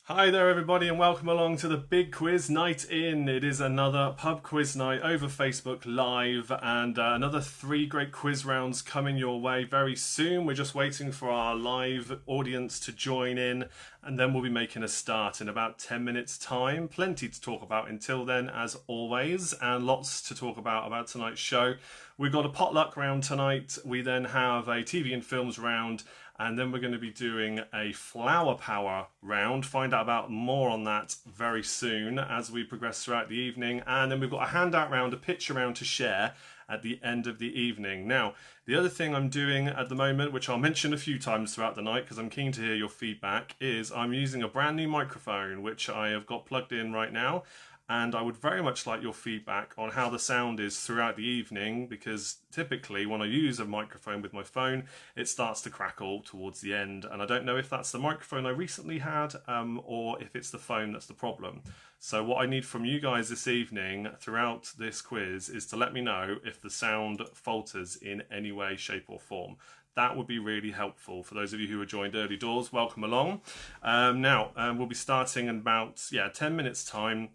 Hi there, everybody, and welcome along to the Big Quiz Night In. It is another pub quiz night over Facebook Live, and another three great quiz rounds coming your way very soon. We're just waiting for our live audience to join in, and then we'll be making a start in about 10 minutes' time. Plenty to talk about until then, as always, and lots to talk about tonight's show. We've got a potluck round tonight. We then have a TV and films round. And then we're going to be doing a flower power round. Find out about more on that very soon as we progress throughout the evening. And then we've got a handout round, a picture round to share at the end of the evening. Now, the other thing I'm doing at the moment, which I'll mention a few times throughout the night because I'm keen to hear your feedback, is I'm using a brand new microphone, which I have got plugged in right now. And I would very much like your feedback on how the sound is throughout the evening, because typically when I use a microphone with my phone, it starts to crackle towards the end. And I don't know if that's the microphone I recently had or if it's the phone that's the problem. So what I need from you guys this evening throughout this quiz is to let me know if the sound falters in any way, shape or form. That would be really helpful for those of you who have joined early doors. Welcome along. We'll be starting in about 10 minutes time.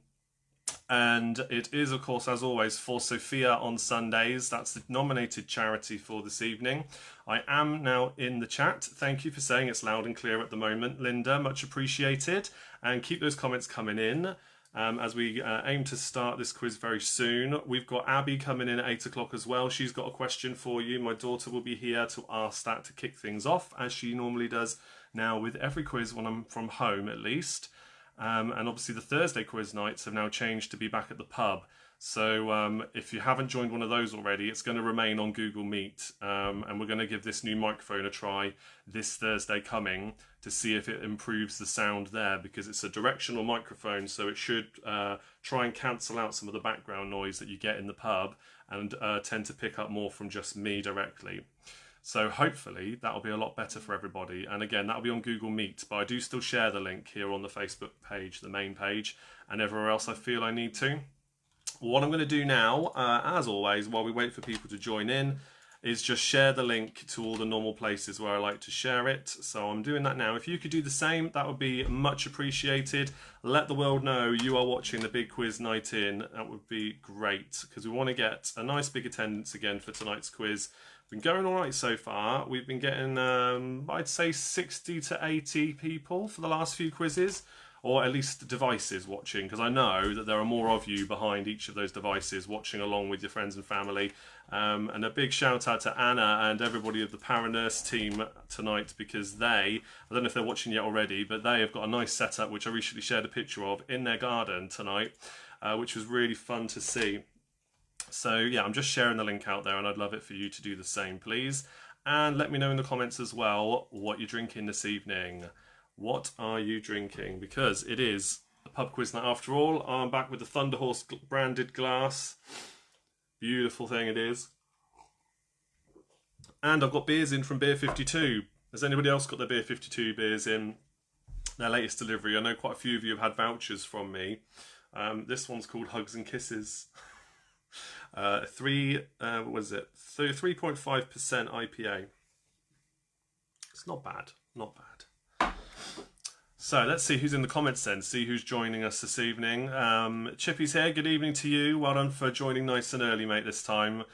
And it is, of course, as always, for Sophia on Sundays. That's the nominated charity for this evening. I am now in the chat. Thank you for saying it's loud and clear at the moment, Linda. Much appreciated. And keep those comments coming in as we aim to start this quiz very soon. We've got Abby coming in at 8 o'clock as well. She's got a question for you. My daughter will be here to ask that to kick things off, as she normally does now with every quiz when I'm from home, at least. And obviously the Thursday quiz nights have now changed to be back at the pub. So if you haven't joined one of those already, it's going to remain on Google Meet. And we're going to give this new microphone a try this Thursday coming to see if it improves the sound there, because it's a directional microphone, so it should try and cancel out some of the background noise that you get in the pub and tend to pick up more from just me directly. So hopefully that'll be a lot better for everybody. And again, that'll be on Google Meet, but I do still share the link here on the Facebook page, the main page, and everywhere else I feel I need to. What I'm going to do now, as always, while we wait for people to join in, is just share the link to all the normal places where I like to share it. So I'm doing that now. If you could do the same, that would be much appreciated. Let the world know you are watching the Big Quiz Night In. That would be great, because we want to get a nice big attendance again for tonight's quiz. Been going all right so far. We've been getting, I'd say 60 to 80 people for the last few quizzes, or at least devices watching, because I know that there are more of you behind each of those devices watching along with your friends and family. And a big shout out to Anna and everybody of the Paranurse team tonight, because I don't know if they're watching yet already, but they have got a nice setup, which I recently shared a picture of, in their garden tonight, which was really fun to see. So yeah, I'm just sharing the link out there, and I'd love it for you to do the same, please. And let me know in the comments as well what you're drinking this evening. What are you drinking? Because it is a pub quiz night after all. I'm back with the Thunderhorse branded glass. Beautiful thing it is. And I've got beers in from Beer52. Has anybody else got their Beer52 beers in? Their latest delivery. I know quite a few of you have had vouchers from me. This one's called Hugs and Kisses. 3.5% IPA. It's not bad, not bad. So let's see who's in the comments then, see who's joining us this evening. Chippy's here, good evening to you. Well done for joining nice and early, mate, this time.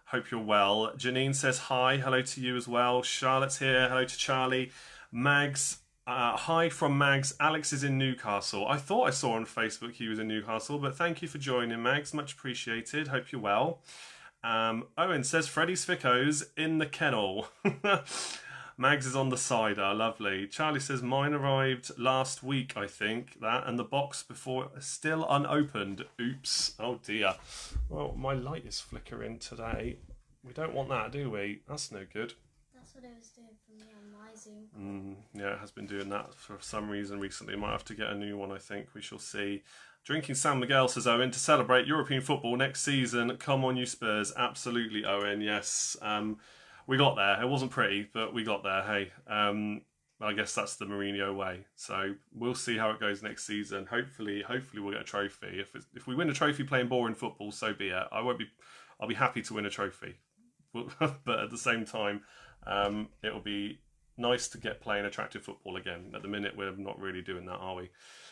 Hope you're well. Janine says hi, hello to you as well. Charlotte's here, hello to Charlie. Mags, hi from Mags. Alex is in Newcastle. I thought I saw on Facebook he was in Newcastle, but thank you for joining, Mags. Much appreciated. Hope you're well. Owen says Freddy's Ficco's in the kennel. Mags is on the cider. Lovely. Charlie says mine arrived last week, I think. That and the box before still unopened. Oops. Oh dear. Well, my light is flickering today. We don't want that, do we? That's no good. That's what it was doing for me on my Zoom. Yeah, it has been doing that for some reason recently. Might have to get a new one, I think. We shall see. Drinking San Miguel, says Owen, to celebrate European football next season. Come on, you Spurs. Absolutely, Owen. Yes. We got there. It wasn't pretty, but we got there. Hey, I guess that's the Mourinho way. So we'll see how it goes next season. Hopefully we'll get a trophy. If we win a trophy playing boring football, so be it. I'll be happy to win a trophy. But at the same time, it'll be nice to get playing attractive football again. At the minute, we're not really doing that, are we?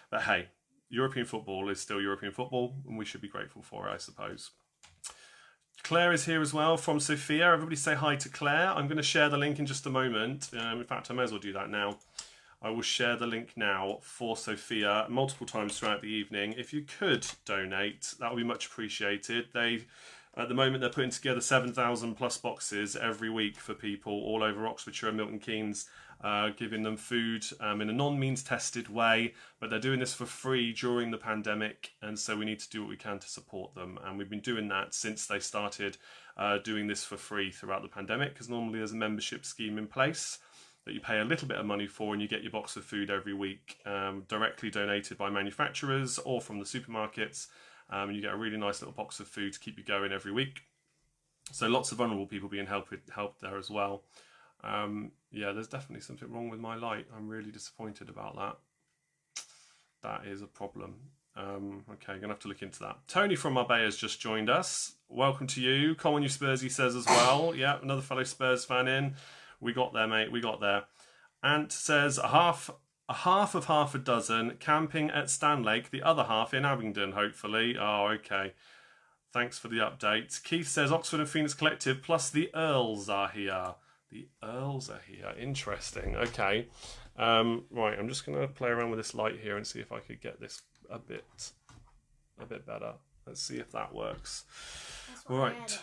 But hey, European football is still European football, and we should be grateful for it, I suppose. Claire is here as well from Sophia. Everybody say hi to Claire. I'm going to share the link in just a moment. In fact, I may as well do that now. I will share the link now for Sophia multiple times throughout the evening. If you could donate, that would be much appreciated. At the moment, they're putting together 7,000 plus boxes every week for people all over Oxfordshire and Milton Keynes, giving them food in a non-means tested way, but they're doing this for free during the pandemic, and so we need to do what we can to support them. And we've been doing that since they started doing this for free throughout the pandemic, because normally there's a membership scheme in place that you pay a little bit of money for, and you get your box of food every week, directly donated by manufacturers or from the supermarkets. You get a really nice little box of food to keep you going every week. So lots of vulnerable people being helped there as well. Yeah, there's definitely something wrong with my light. I'm really disappointed about that. That is a problem. Okay, gonna have to look into that. Tony from Marbella has just joined us. Welcome to you. Come on, you Spursy says as well. Yeah, another fellow Spurs fan in. We got there, mate. We got there. Ant says a half of half a dozen, camping at Stanlake, the other half in Abingdon, hopefully. Oh, okay. Thanks for the update. Keith says Oxford and Phoenix Collective plus the Earls are here. The Earls are here. Interesting. Okay. Right, I'm just going to play around with this light here and see if I could get this a bit better. Let's see if that works. All right.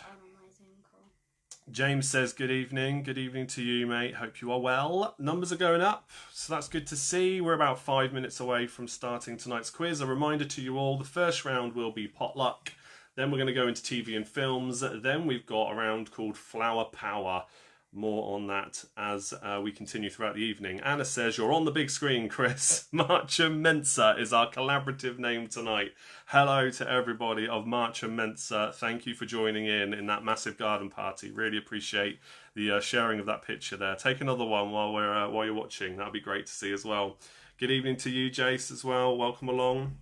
James says, good evening. Good evening to you, mate. Hope you are well. Numbers are going up, so that's good to see. We're about 5 minutes away from starting tonight's quiz. A reminder to you all, the first round will be potluck. Then we're going to go into TV and films. Then we've got a round called Flower Power. More on that as we continue throughout the evening. Anna says, you're on the big screen, Chris. Marcha Mensa is our collaborative name tonight. Hello to everybody of Marcha Mensa. Thank you for joining in that massive garden party. Really appreciate the sharing of that picture there. Take another one while you're watching. That'd be great to see as well. Good evening to you, Jace, as well. Welcome along.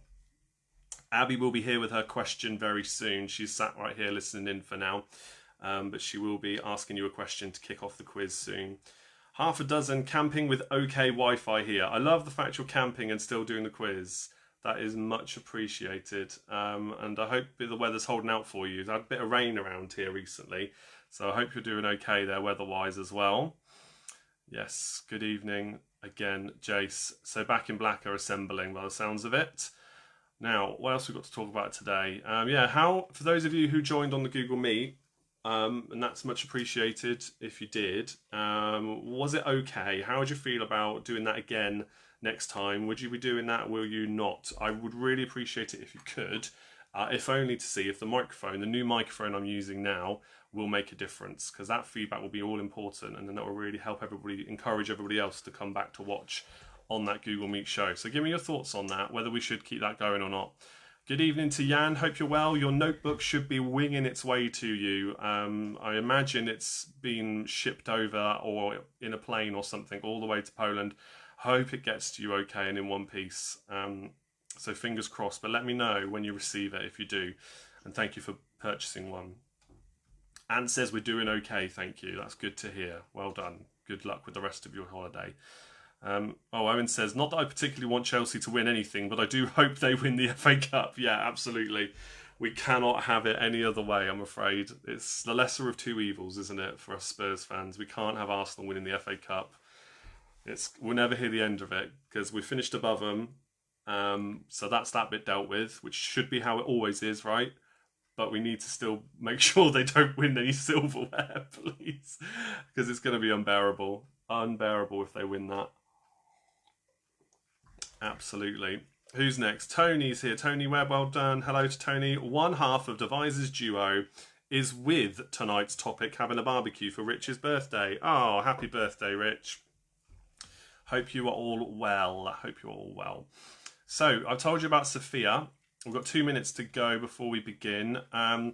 Abby will be here with her question very soon. She's sat right here listening in for now. But she will be asking you a question to kick off the quiz soon. Half a dozen, camping with OK Wi-Fi here. I love the fact you're camping and still doing the quiz. That is much appreciated. And I hope the weather's holding out for you. We've had a bit of rain around here recently, so I hope you're doing okay there weather-wise as well. Yes, good evening again, Jace. So Back in Black are assembling by the sounds of it. Now, what else we've got to talk about today? For those of you who joined on the Google Meet, and that's much appreciated if you did. Was it okay? How would you feel about doing that again next time? Would you be doing that? Will you not? I would really appreciate it if you could, if only to see if the new microphone I'm using now, will make a difference, because that feedback will be all important, and then that will really help encourage everybody else to come back to watch on that Google Meet show. So give me your thoughts on that, whether we should keep that going or not. Good evening to Jan. Hope you're well. Your notebook should be winging its way to you. I imagine it's been shipped over or in a plane or something all the way to Poland. Hope it gets to you okay and in one piece. So fingers crossed. But let me know when you receive it if you do. And thank you for purchasing one. Anne says we're doing okay. Thank you. That's good to hear. Well done. Good luck with the rest of your holiday. Owen says, not that I particularly want Chelsea to win anything, but I do hope they win the FA Cup. Yeah, absolutely. We cannot have it any other way, I'm afraid. It's the lesser of two evils, isn't it, for us Spurs fans? We can't have Arsenal winning the FA Cup. We'll never hear the end of it, because we finished above them. So that's that bit dealt with, which should be how it always is, right? But we need to still make sure they don't win any silverware, please, because it's going to be unbearable. Unbearable if they win that. Absolutely. Who's next? Tony's here. Tony Webb, well done. Hello to Tony. One half of Devise's duo is with tonight's topic, having a barbecue for Rich's birthday. Oh, happy birthday, Rich. Hope you are all well. So, I've told you about Sophia. We've got 2 minutes to go before we begin. I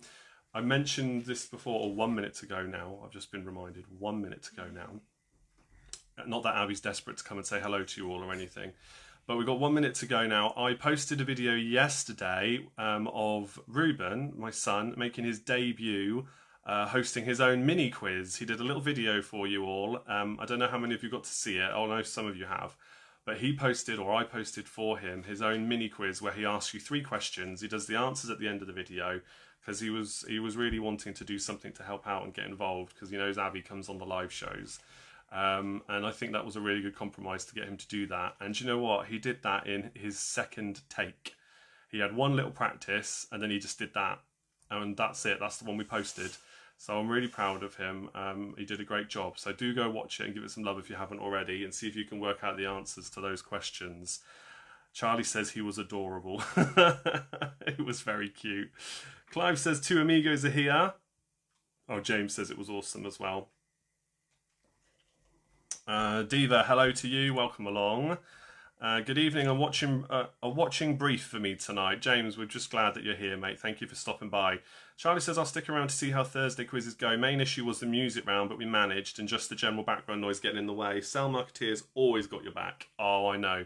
mentioned this before, or 1 minute to go now. I've just been reminded. 1 minute to go now. Not that Abby's desperate to come and say hello to you all or anything. But we've got 1 minute to go now. I posted a video yesterday of Ruben, my son, making his debut hosting his own mini quiz. He did a little video for you all. I don't know how many of you got to see it. I know some of you have. But he posted, or I posted for him, his own mini quiz where he asks you 3 questions. He does the answers at the end of the video because he was really wanting to do something to help out and get involved because he knows Abby comes on the live shows. And I think that was a really good compromise to get him to do that. And you know what? He did that in his second take. He had one little practice and then he just did that. And that's it. That's the one we posted. So I'm really proud of him. He did a great job. So do go watch it and give it some love if you haven't already and see if you can work out the answers to those questions. Charlie says he was adorable. It was very cute. Clive says 2 amigos are here. Oh, James says it was awesome as well. Diva, hello to you. Welcome along. Good evening. I'm watching a watching brief for me tonight. James, we're just glad that you're here, mate. Thank you for stopping by. Charlie says, I'll stick around to see how Thursday quizzes go. Main issue was the music round, but we managed, and just the general background noise getting in the way. Sell Marketeers always got your back. Oh, I know,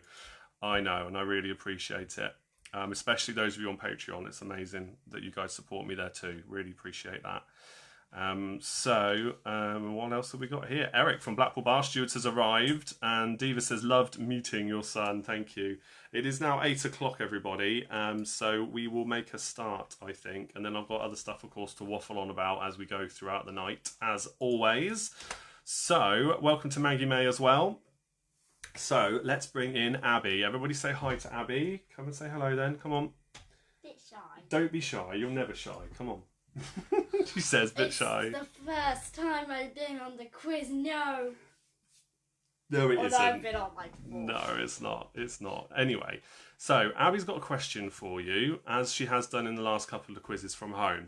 and I really appreciate it. Especially those of you on Patreon. It's amazing that you guys support me there too. Really appreciate that. What else have we got here? Eric from Blackpool Bar Stewards has arrived, and Diva says, loved meeting your son. Thank you. It is now 8 o'clock, everybody, so we will make a start, I think, and then I've got other stuff, of course, to waffle on about as we go throughout the night, as always. So, welcome to Maggie May as well. So, let's bring in Abby. Everybody say hi to Abby. Come and say hello then, come on. Bit shy. Don't be shy, you're never shy, come on. She says, bit shy. It's the first time I've been on the quiz. No. No, it isn't. I've been on like 4. No, it's not. It's not. Anyway, so Abby's got a question for you, as she has done in the last couple of quizzes from home.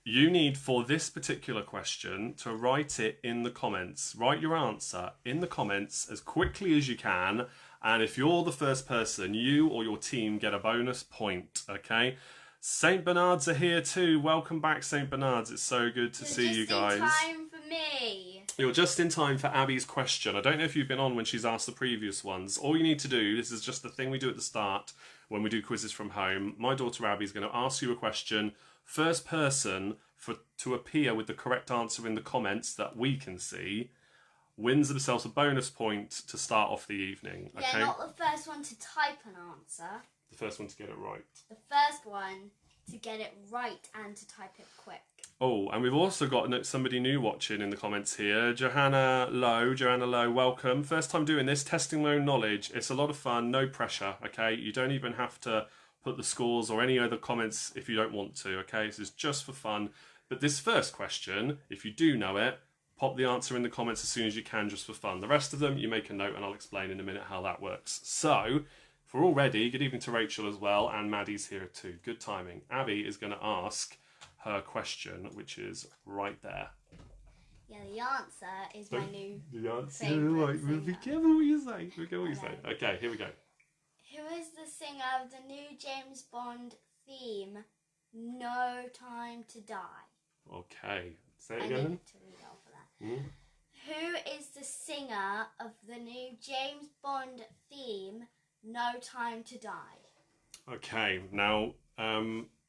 You need, for this particular question, to write it in the comments. Write your answer in the comments as quickly as you can. And if you're the first person, you or your team get a bonus point, okay? St. Bernards are here too. Welcome back, St. Bernards. It's so good to see you guys. Just in time for me. You're just in time for Abby's question. I don't know if you've been on when she's asked the previous ones. All you need to do, this is just the thing we do at the start when we do quizzes from home. My daughter Abby is going to ask you a question. First person to appear with the correct answer in the comments that we can see wins themselves a bonus point to start off the evening. Okay? Yeah, not the first one to type an answer. The first one to get it right. The first one to get it right and to type it quick. Oh, and we've also got somebody new watching in the comments here. Johanna Lowe, welcome. First time doing this, testing my own knowledge. It's a lot of fun, no pressure, okay? You don't even have to put the scores or any other comments if you don't want to, okay? This is just for fun. But this first question, if you do know it, pop the answer in the comments as soon as you can, just for fun. The rest of them, you make a note and I'll explain in a minute how that works. So, if we're all ready, good evening to Rachel as well, and Maddie's here too. Good timing. Abby is going to ask her question, which is right there. Yeah, the answer is my new The answer, favourite right, be singer. careful what you say. Be careful what you say. Okay, here we go. Who is the singer of the new James Bond theme, No Time to Die? Okay, say it I again. need to read off of that. Mm. Who is the singer of the new James Bond theme, No Time to Die? Okay, now,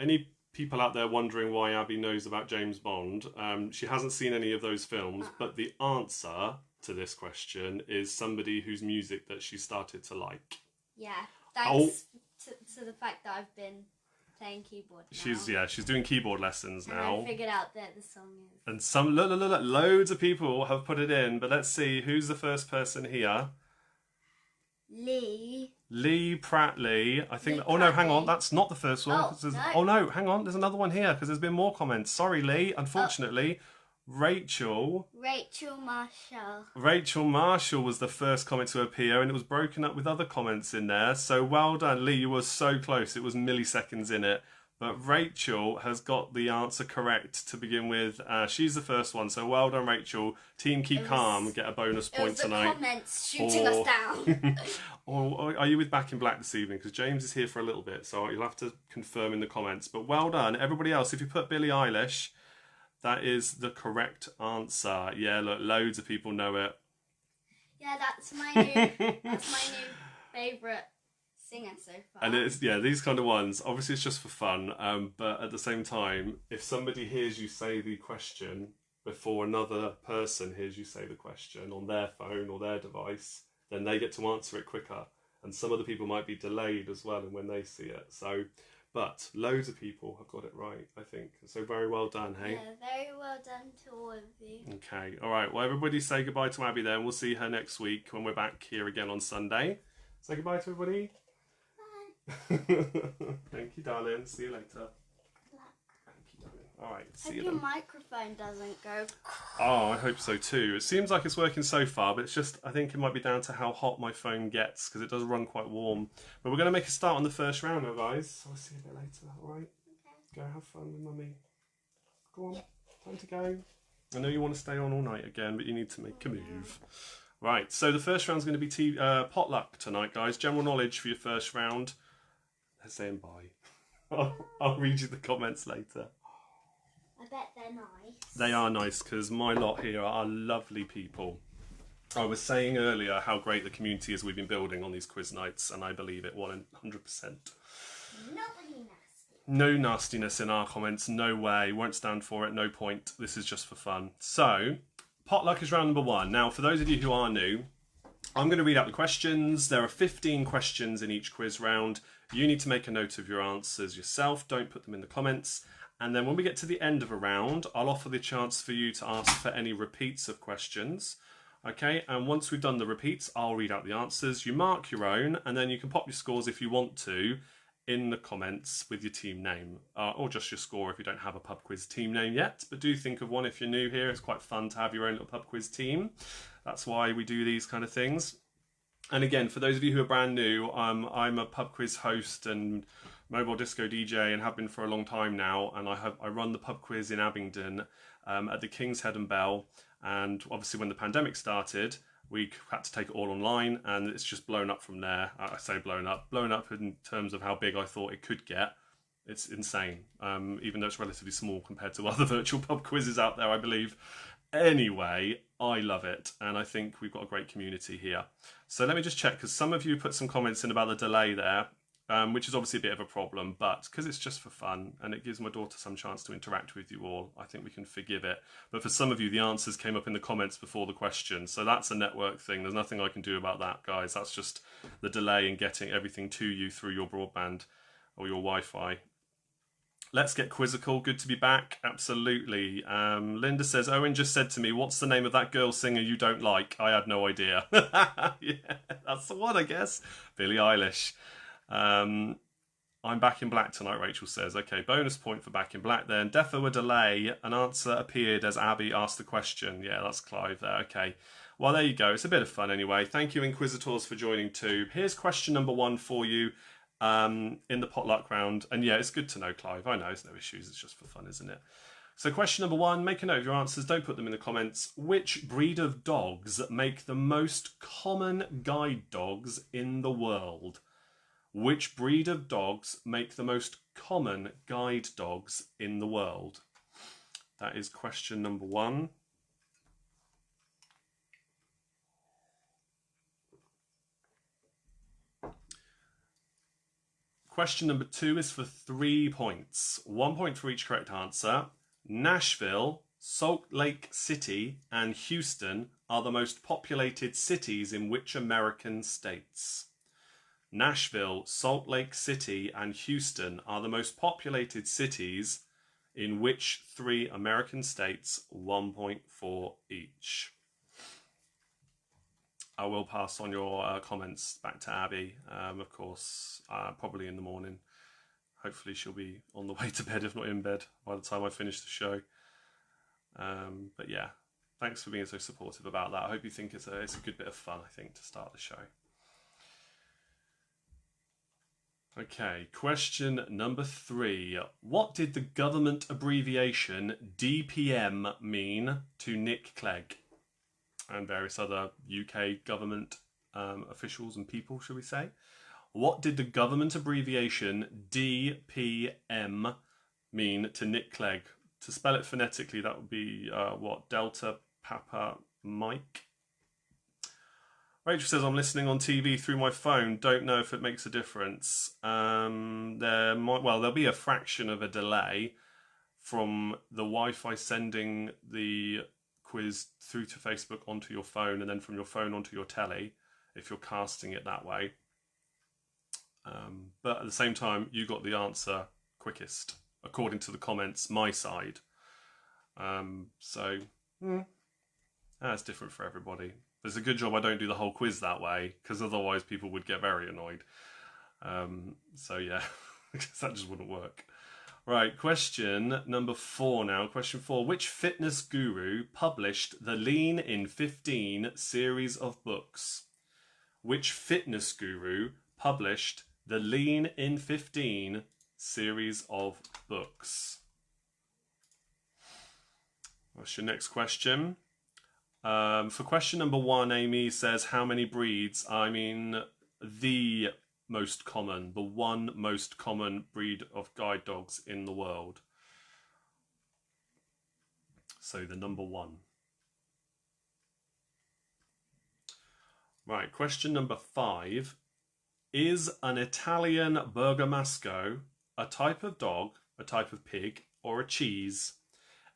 any people out there wondering why Abby knows about James Bond, she hasn't seen any of those films, but the answer to this question is somebody whose music that she started to like. Yeah, thanks to the fact that I've been playing keyboard now. She's doing keyboard lessons now. And I figured out that the song is... And some, look, loads of people have put it in, but let's see, who's the first person here? Lee Prattley. I think. Oh no, hang on. That's not the first one. Oh, no. Oh no, hang on. There's another one here because there's been more comments. Sorry, Lee. Unfortunately, Rachel Marshall. Rachel Marshall was the first comment to appear, and it was broken up with other comments in there. So well done, Lee. You were so close. It was milliseconds in it. But Rachel has got the answer correct to begin with. She's the first one, so well done, Rachel. Team Keep Calm get a bonus point tonight. Comments shooting us down. Or are you with Back in Black this evening? Because James is here for a little bit, so you'll have to confirm in the comments. But well done, everybody else. If you put Billie Eilish, that is the correct answer. Yeah, look, loads of people know it. Yeah, that's my new favourite singer so far. And it's, yeah, these kind of ones, obviously it's just for fun, but at the same time, if somebody hears you say the question before another person hears you say the question on their phone or their device, then they get to answer it quicker. And some of the people might be delayed as well, and when they see it. So, but loads of people have got it right, I think. So very well done, hey? Yeah, very well done to all of you. Okay, all right. Well, everybody say goodbye to Abby then. We'll see her next week when we're back here again on Sunday. Say goodbye to everybody. Bye. Thank you, darling. See you later. Thank you, darling. All right, see Hope you your then. microphone doesn't go. Oh, I hope so too. It seems like it's working so far, but it's just, I think it might be down to how hot my phone gets, because it does run quite warm. But we're going to make a start on the first round now, guys. So I'll see you a bit later, all right? Okay. Go have fun with Mummy. Go on, time to go. I know you want to stay on all night again, but you need to make a move. Right, so the first round's going to be potluck tonight, guys. General knowledge for your first round. They're saying bye. I'll read you the comments later. I bet they're nice. They are nice, because my lot here are lovely people. I was saying earlier how great the community is we've been building on these quiz nights, and I believe it 100%. Nobody nasty. No nastiness in our comments, no way. Won't stand for it, no point. This is just for fun. So, potluck is round number 1. Now, for those of you who are new, I'm going to read out the questions. There are 15 questions in each quiz round. You need to make a note of your answers yourself. Don't put them in the comments. And then when we get to the end of a round, I'll offer the chance for you to ask for any repeats of questions. Okay, and once we've done the repeats, I'll read out the answers. You mark your own, and then you can pop your scores if you want to in the comments with your team name, or just your score if you don't have a pub quiz team name yet. But do think of one if you're new here. It's quite fun to have your own little pub quiz team. That's why we do these kind of things. And again, for those of you who are brand new, I'm a pub quiz host and mobile disco DJ, and have been for a long time now. And I run the pub quiz in Abingdon at the King's Head and Bell. And obviously, when the pandemic started, we had to take it all online, and it's just blown up from there. I say blown up in terms of how big I thought it could get. It's insane, even though it's relatively small compared to other virtual pub quizzes out there, I believe. Anyway, I love it, and I think we've got a great community here. So let me just check, because some of you put some comments in about the delay there, which is obviously a bit of a problem, but because it's just for fun and it gives my daughter some chance to interact with you all, I think we can forgive it. But for some of you, the answers came up in the comments before the question, so that's a network thing. There's nothing I can do about that, guys. That's just the delay in getting everything to you through your broadband or your Wi-Fi. Let's get quizzical. Good to be back. Absolutely. Linda says, Owen just said to me, what's the name of that girl singer you don't like? I had no idea. Yeah, that's the one, I guess. Billie Eilish. I'm back in black tonight, Rachel says. Okay, bonus point for back in black then. Defo a delay. An answer appeared as Abby asked the question. Yeah, that's Clive there. Okay. Well, there you go. It's a bit of fun anyway. Thank you, Inquisitors, for joining too. Here's question number 1 for you. In the potluck round, and yeah, it's good to know, Clive. I know, it's no issues, it's just for fun, isn't it? So question number 1, make a note of your answers, don't put them in the comments. Which breed of dogs make the most common guide dogs in the world? Which breed of dogs make the most common guide dogs in the world? That is question number 1. Question number 2 is for 3 points. 1 point for each correct answer. Nashville, Salt Lake City, and Houston are the most populated cities in which American states? Nashville, Salt Lake City, and Houston are the most populated cities in which 3 American states? 1 point for each. I will pass on your comments back to Abby, of course, probably in the morning. Hopefully she'll be on the way to bed, if not in bed, by the time I finish the show. But yeah, thanks for being so supportive about that. I hope you think it's a good bit of fun, I think, to start the show. Okay, question number 3. What did the government abbreviation DPM mean to Nick Clegg and various other UK government officials and people, shall we say? What did the government abbreviation DPM mean to Nick Clegg? To spell it phonetically, that would be what? Delta Papa Mike? Rachel says, I'm listening on TV through my phone. Don't know if it makes a difference. There'll be a fraction of a delay from the Wi-Fi sending the quiz through to Facebook onto your phone and then from your phone onto your telly, if you're casting it that way. But at the same time, you got the answer quickest, according to the comments, my side. That's different for everybody. But it's a good job I don't do the whole quiz that way, because otherwise people would get very annoyed. So yeah, that just wouldn't work. Right, question number 4 now. Question 4. Which fitness guru published the Lean in 15 series of books? Which fitness guru published the Lean in 15 series of books? What's your next question? For question number 1, Amy says, how many breeds? I mean, the most common, the one most common breed of guide dogs in the world. So the number 1. Right, question number 5. Is an Italian Bergamasco a type of dog, a type of pig, or a cheese?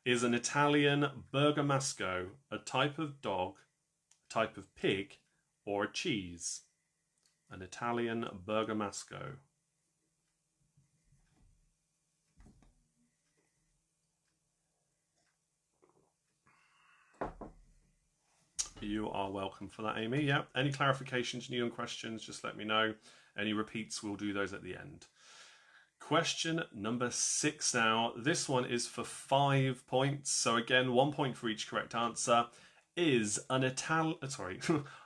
Is an Italian Bergamasco a type of dog, a type of pig, or a cheese? An Italian Bergamasco. You are welcome for that, Amy. Yeah, any clarifications, new questions, just let me know. Any repeats, we'll do those at the end. Question number 6 now. This one is for 5 points. So again, 1 point for each correct answer. Is an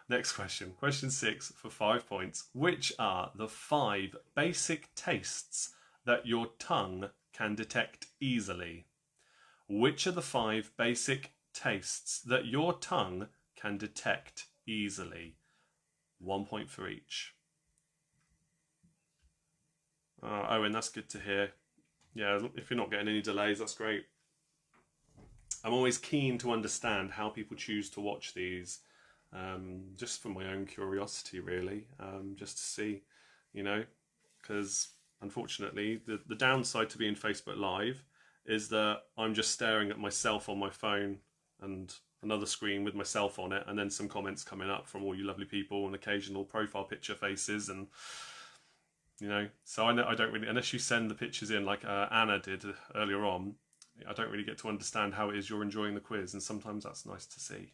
next question. Question 6 for 5 points. Which are the 5 basic tastes that your tongue can detect easily? Which are the 5 basic tastes that your tongue can detect easily? 1 point for each. Owen, that's good to hear. Yeah, if you're not getting any delays, that's great. I'm always keen to understand how people choose to watch these, just for my own curiosity, really, just to see, you know, because unfortunately the downside to being Facebook Live is that I'm just staring at myself on my phone and another screen with myself on it, and then some comments coming up from all you lovely people and occasional profile picture faces, and you know, so I don't really, unless you send the pictures in like Anna did earlier on, I don't really get to understand how it is you're enjoying the quiz, and sometimes that's nice to see,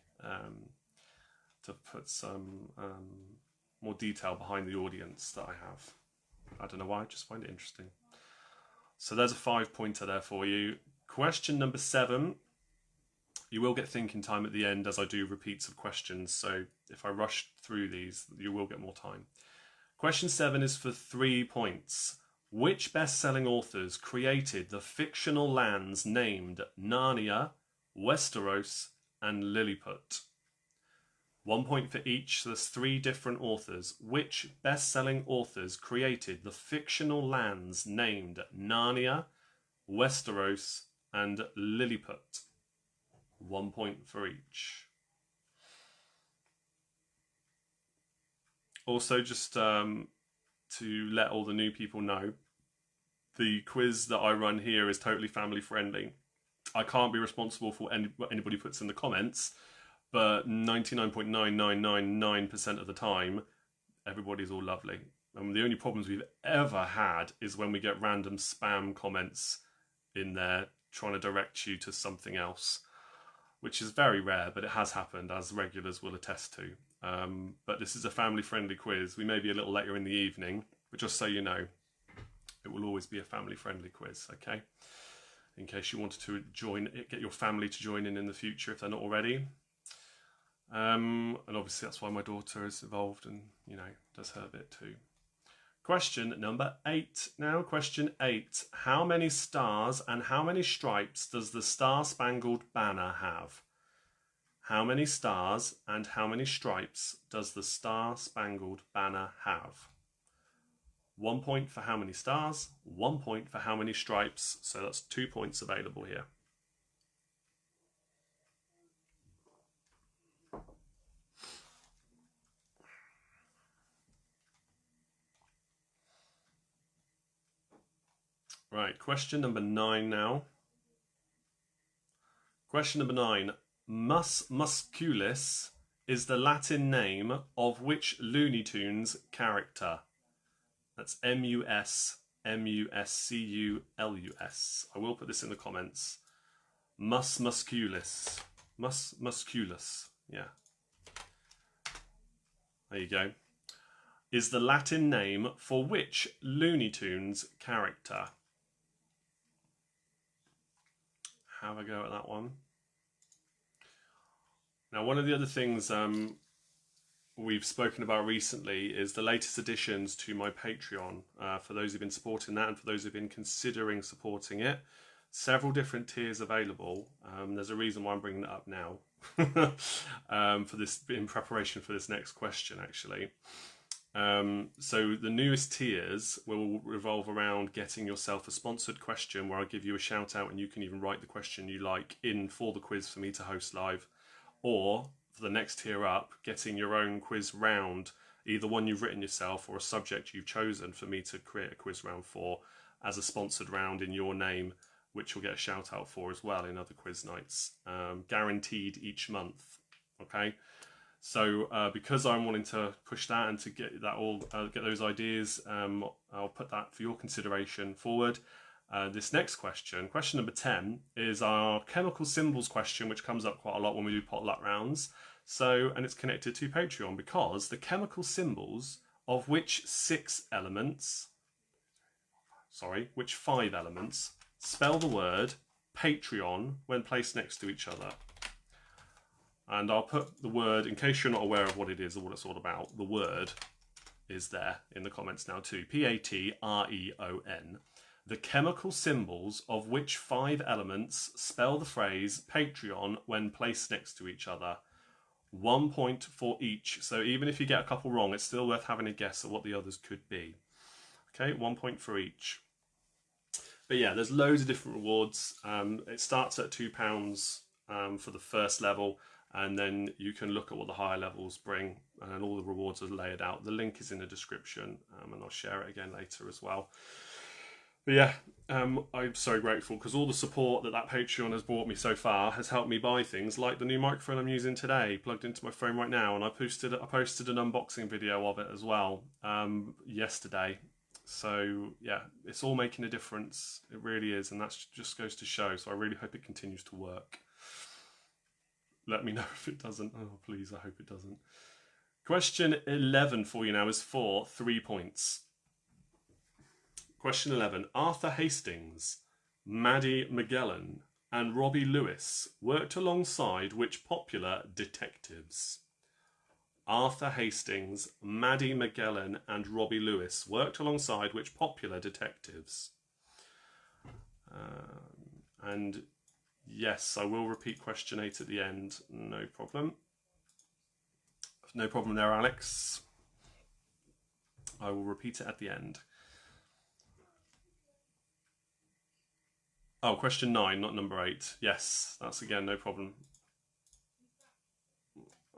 to put some more detail behind the audience that I have. I don't know why, I just find it interesting. So there's a 5-pointer there for you. Question number 7. You will get thinking time at the end as I do repeats of questions, so if I rush through these, you will get more time. Question 7 is for 3 points. Which best-selling authors created the fictional lands named Narnia, Westeros, and Lilliput? 1 point for each, so there's 3 different authors. Which best-selling authors created the fictional lands named Narnia, Westeros, and Lilliput? 1 point for each. Also, just to let all the new people know, the quiz that I run here is totally family friendly. I can't be responsible for what anybody puts in the comments, but 99.9999% of the time, everybody's all lovely. And the only problems we've ever had is when we get random spam comments in there trying to direct you to something else, which is very rare, but it has happened, as regulars will attest to. But this is a family-friendly quiz. We may be a little later in the evening, but just so you know, it will always be a family-friendly quiz, okay? In case you wanted to join it, get your family to join in the future if they're not already. And obviously that's why my daughter is involved and, you know, does her bit too. Question number 8 now. Question 8. How many stars and how many stripes does the Star-Spangled Banner have? How many stars and how many stripes does the Star-Spangled Banner have? 1 point for how many stars, 1 point for how many stripes, so that's 2 points available here. Right, question number 9 now. Question number 9. Mus musculus is the Latin name of which Looney Tunes character? That's Musculus. I will put this in the comments. Mus musculus. Mus musculus. Yeah. There you go. Is the Latin name for which Looney Tunes character? Have a go at that one. Now, one of the other things we've spoken about recently is the latest additions to my Patreon. For those who've been supporting that and for those who've been considering supporting it, several different tiers available. There's a reason why I'm bringing that up now for this, in preparation for this next question, actually. So the newest tiers will revolve around getting yourself a sponsored question where I'll give you a shout out and you can even write the question you like in for the quiz for me to host live, or for the next tier up, getting your own quiz round, either one you've written yourself or a subject you've chosen for me to create a quiz round for as a sponsored round in your name, which you'll get a shout out for as well in other quiz nights, guaranteed each month. Okay. So because I'm wanting to push that and to get that all, get those ideas, I'll put that for your consideration forward. This next question, question number 10, is our chemical symbols question, which comes up quite a lot when we do potluck rounds. So, and it's connected to Patreon because the chemical symbols of which 5 elements spell the word Patreon when placed next to each other. And I'll put the word, in case you're not aware of what it is or what it's all about, the word is there in the comments now too. Patreon. The chemical symbols of which 5 elements spell the phrase Patreon when placed next to each other. 1 point for each. So even if you get a couple wrong, it's still worth having a guess at what the others could be. Okay, 1 point for each. But yeah, there's loads of different rewards. It starts at £2 for the first level. And then you can look at what the higher levels bring, and all the rewards are laid out. The link is in the description, and I'll share it again later as well. But yeah, I'm so grateful because all the support that Patreon has brought me so far has helped me buy things like the new microphone I'm using today, plugged into my phone right now, and I posted an unboxing video of it as well yesterday. So yeah, it's all making a difference. It really is, and that just goes to show. So I really hope it continues to work. Let me know if it doesn't. Oh, please, I hope it doesn't. Question 11 for you now is for 3 points. Question 11. Arthur Hastings, Maddie Magellan, and Robbie Lewis worked alongside which popular detectives? Arthur Hastings, Maddie Magellan, and Robbie Lewis worked alongside which popular detectives? And yes, I will repeat question 8 at the end. No problem. No problem there, Alex. I will repeat it at the end. Oh, question 9, not number 8. Yes, that's again, no problem.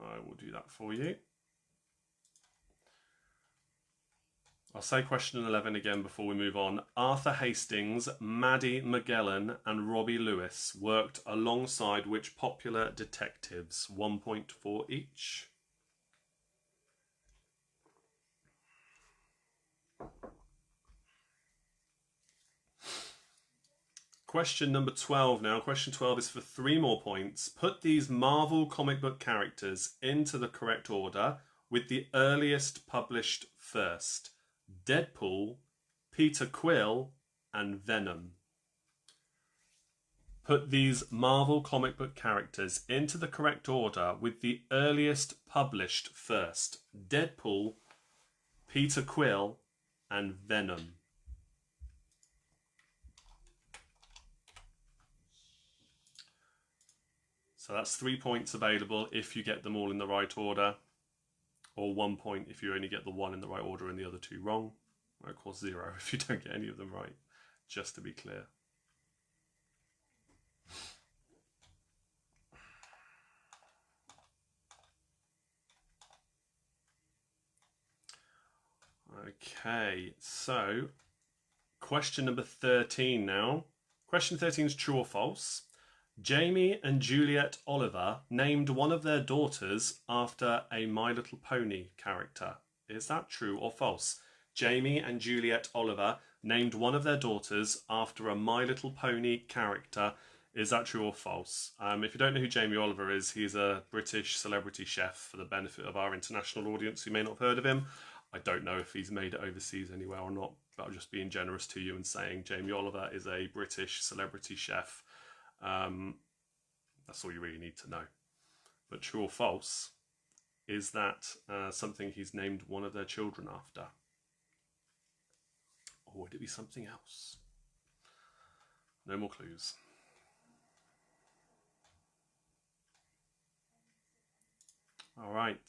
I will do that for you. I'll say question 11 again before we move on. Arthur Hastings, Maddie Magellan, and Robbie Lewis worked alongside which popular detectives? 1 point for each. Question number 12 now. Question 12 is for 3 more points. Put these Marvel comic book characters into the correct order with the earliest published first. Deadpool, Peter Quill, and Venom. Put these Marvel comic book characters into the correct order with the earliest published first. Deadpool, Peter Quill, and Venom. So that's 3 points available if you get them all in the right order, or 1 point if you only get the one in the right order and the other 2 wrong, or of course 0 if you don't get any of them right, just to be clear. Okay, so Question number 13 now. Question 13 is true or false. Jamie and Juliet Oliver named one of their daughters after a My Little Pony character. Is that true or false? Jamie and Juliet Oliver named one of their daughters after a My Little Pony character. Is that true or false? If you don't know who Jamie Oliver is, he's a British celebrity chef for the benefit of our international audience who may not have heard of him. I don't know if he's made it overseas anywhere or not, but I'm just being generous to you and saying Jamie Oliver is a British celebrity chef. That's all you really need to know. But true or false, is that something he's named one of their children after? Or would it be something else? No more clues. All right.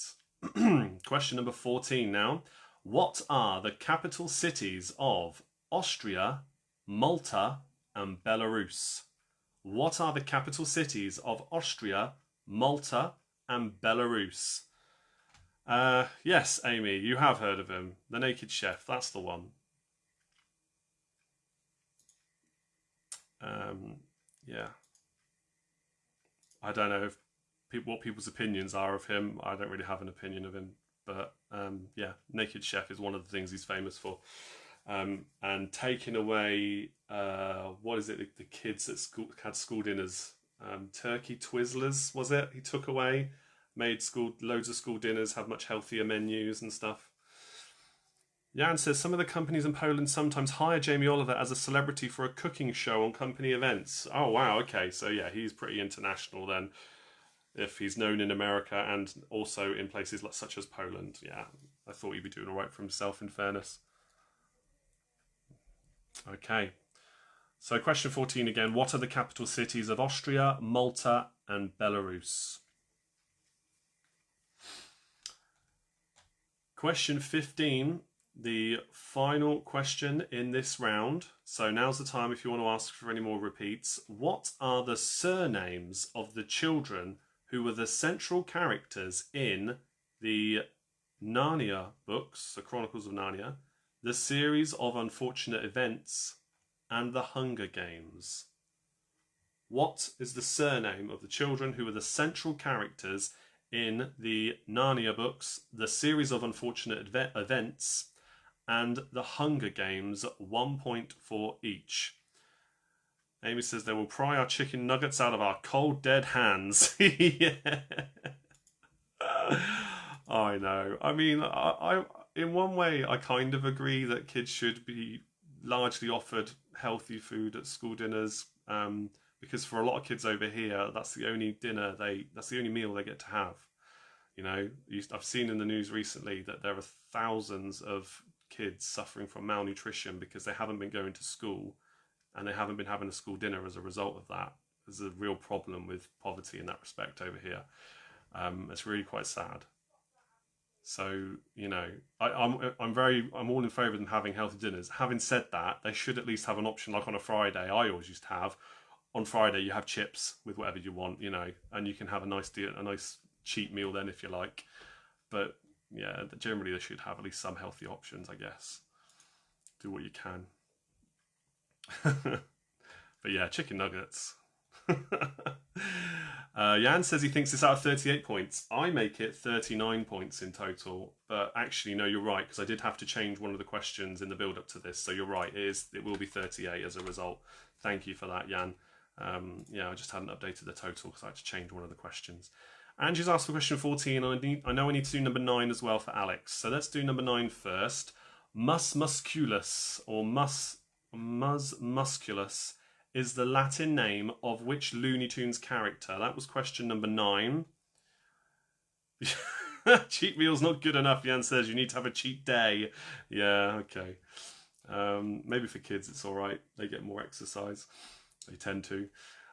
Question number 14 now. What are the capital cities of Austria, Malta, and Belarus? What are the capital cities of Austria, Malta, and Belarus? Yes, Amy, you have heard of him. The Naked Chef, that's the one. Yeah. I don't know if what people's opinions are of him. I don't really have an opinion of him. But yeah, Naked Chef is one of the things he's famous for. And taking away, what is it, the kids at school had school dinners, turkey Twizzlers, was it? He took away, made loads of school dinners, have much healthier menus and stuff. Jan says, some of the companies in Poland sometimes hire Jamie Oliver as a celebrity for a cooking show on company events. Oh, wow, okay, so yeah, he's pretty international then, if he's known in America and also in places such as Poland. Yeah, I thought he'd be doing all right for himself, in fairness. Okay, so question 14 again. What are the capital cities of Austria, Malta, and Belarus? Question 15, the final question in this round. So now's the time if you want to ask for any more repeats. What are the surnames of the children who were the central characters in the Narnia books, the Chronicles of Narnia, the Series of Unfortunate Events, and the Hunger Games? What is the surname of the children who were the central characters in the Narnia books, the Series of Unfortunate Events, and the Hunger Games? 1 point for each. Amy says, they will pry our chicken nuggets out of our cold, dead hands. Yeah. I know. I mean, I in one way, I kind of agree that kids should be largely offered healthy food at school dinners, because for a lot of kids over here, that's the only that's the only meal they get to have. You know, I've seen in the news recently that there are thousands of kids suffering from malnutrition because they haven't been going to school and they haven't been having a school dinner as a result of that. There's a real problem with poverty in that respect over here. It's really quite sad. So, you know, I'm all in favour of them having healthy dinners. Having said that, they should at least have an option, like on a Friday. I always used to have, on Friday you have chips with whatever you want, you know, and you can have a nice cheap meal then if you like. But yeah, generally they should have at least some healthy options, I guess. Do what you can. But yeah, chicken nuggets. Jan says he thinks it's out of 38 points. I make it 39 points in total. But actually, no, you're right, because I did have to change one of the questions in the build-up to this. So you're right, it will be 38 as a result. Thank you for that, Jan. Yeah, I just hadn't updated the total because I had to change one of the questions. Angie's asked for question 14. I know I need to do number 9 as well for Alex. So let's do number 9 first. Mus musculus, or mus musculus, is the Latin name of which Looney Tunes character? That was question number 9. Cheat meal's not good enough, Jan says. You need to have a cheat day. Yeah, okay. Maybe for kids it's all right. They get more exercise. They tend to.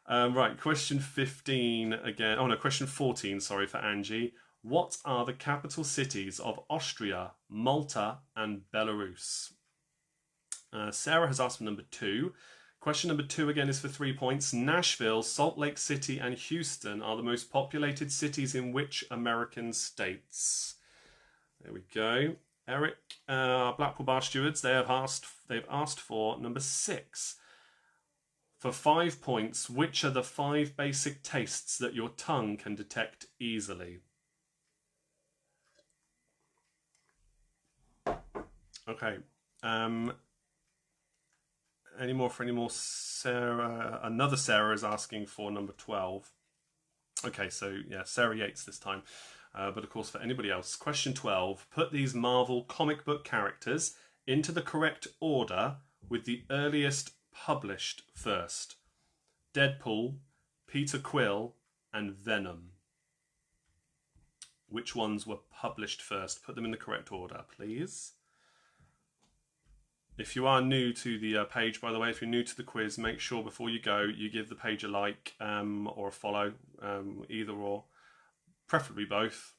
Right, question 15 again. Oh no, question 14, sorry, for Angie. What are the capital cities of Austria, Malta, and Belarus? Sarah has asked for number 2. Question number 2 again is for 3 points. Nashville, Salt Lake City, and Houston are the most populated cities in which American states? There we go. Eric, Blackpool Bar Stewards, they've asked for number 6. For 5 points, which are the 5 basic tastes that your tongue can detect easily? Okay. Any more? Sarah, another Sarah is asking for number 12. Okay, so yeah, Sarah Yates this time. But of course, for anybody else, question 12. Put these Marvel comic book characters into the correct order with the earliest published first. Deadpool, Peter Quill, and Venom. Which ones were published first? Put them in the correct order, please. If you are new to the page, by the way, if you're new to the quiz, make sure before you go, you give the page a like or a follow, either or. Preferably both,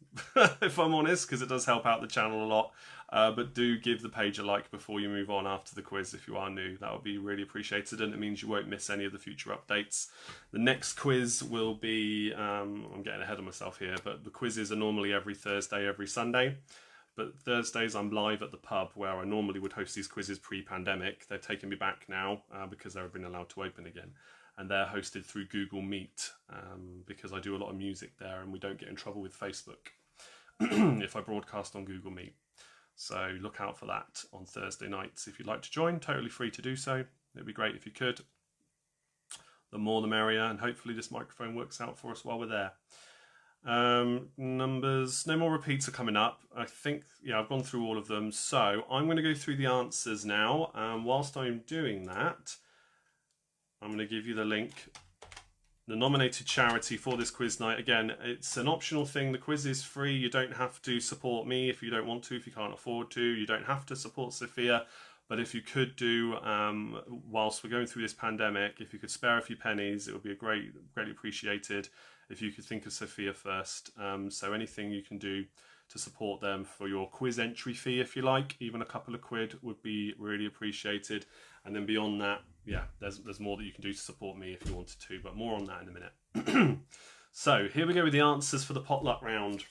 if I'm honest, because it does help out the channel a lot. But do give the page a like before you move on after the quiz if you are new. That would be really appreciated, and it means you won't miss any of the future updates. The next quiz will be, I'm getting ahead of myself here, but the quizzes are normally every Thursday, every Sunday. But Thursdays I'm live at the pub where I normally would host these quizzes pre-pandemic. They've taken me back now because they've been allowed to open again. And they're hosted through Google Meet because I do a lot of music there and we don't get in trouble with Facebook if I broadcast on Google Meet. So look out for that on Thursday nights. If you'd like to join, totally free to do so. It'd be great if you could. The more the merrier, and hopefully this microphone works out for us while we're there. Numbers, no more repeats are coming up. I think, yeah, I've gone through all of them. So I'm going to go through the answers now. Whilst I'm doing that, I'm going to give you the link. The nominated charity for this quiz night, again, it's an optional thing. The quiz is free. You don't have to support me if you don't want to, if you can't afford to. You don't have to support Sophia. But if you could do, whilst we're going through this pandemic, if you could spare a few pennies, it would be greatly appreciated if you could think of Sophia first. So anything you can do to support them for your quiz entry fee, if you like, even a couple of quid would be really appreciated. And then beyond that, yeah, there's more that you can do to support me if you wanted to, but more on that in a minute. So here we go with the answers for the potluck round.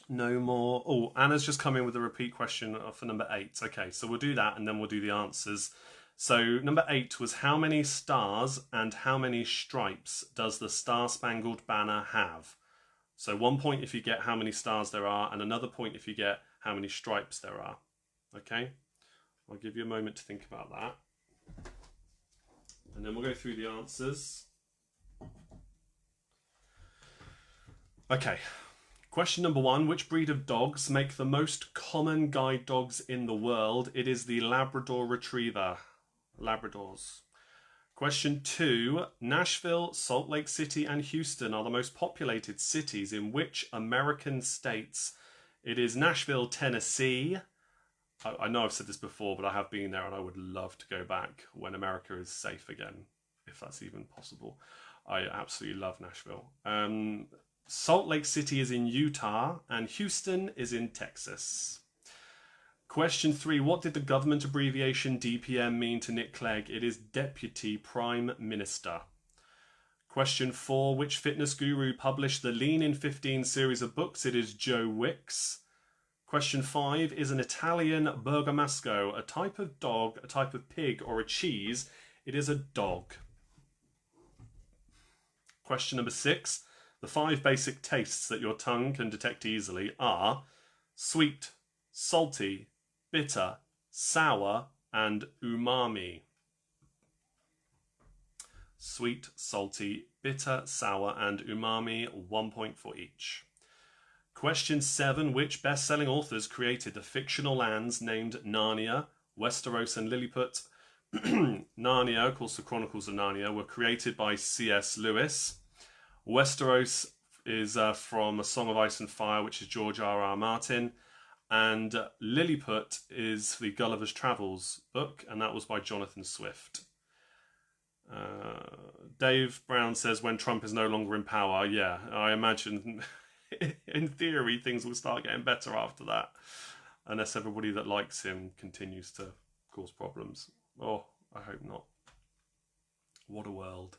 No more. Oh, Anna's just come in with a repeat question for number 8. Okay, so we'll do that and then we'll do the answers. So number 8 was how many stars and how many stripes does the Star Spangled Banner have? So 1 point if you get how many stars there are and another point if you get how many stripes there are. Okay, I'll give you a moment to think about that. And then we'll go through the answers. Okay. Question number 1, which breed of dogs make the most common guide dogs in the world? It is the Labrador Retriever. Labradors. Question 2, Nashville, Salt Lake City and Houston are the most populated cities in which American states? It is Nashville, Tennessee. I know I've said this before, but I have been there and I would love to go back when America is safe again, if that's even possible. I absolutely love Nashville. Salt Lake City is in Utah and Houston is in Texas. Question 3, what did the government abbreviation DPM mean to Nick Clegg? It is Deputy Prime Minister. Question 4, which fitness guru published the Lean in 15 series of books? It is Joe Wicks. Question 5, is an Italian bergamasco a type of dog, a type of pig, or a cheese? It is a dog. Question number 6, the 5 basic tastes that your tongue can detect easily are sweet, salty, bitter, sour, and umami. Sweet, salty, bitter, sour, and umami, 1 point for each. Question 7, which best-selling authors created the fictional lands named Narnia, Westeros, and Lilliput? Narnia, of course the Chronicles of Narnia, were created by C.S. Lewis. Westeros is from A Song of Ice and Fire, which is George R.R. Martin. And Lilliput is the Gulliver's Travels book, and that was by Jonathan Swift. Dave Brown says, when Trump is no longer in power, yeah, I imagine in theory things will start getting better after that, unless everybody that likes him continues to cause problems. Oh, I hope not. What a world.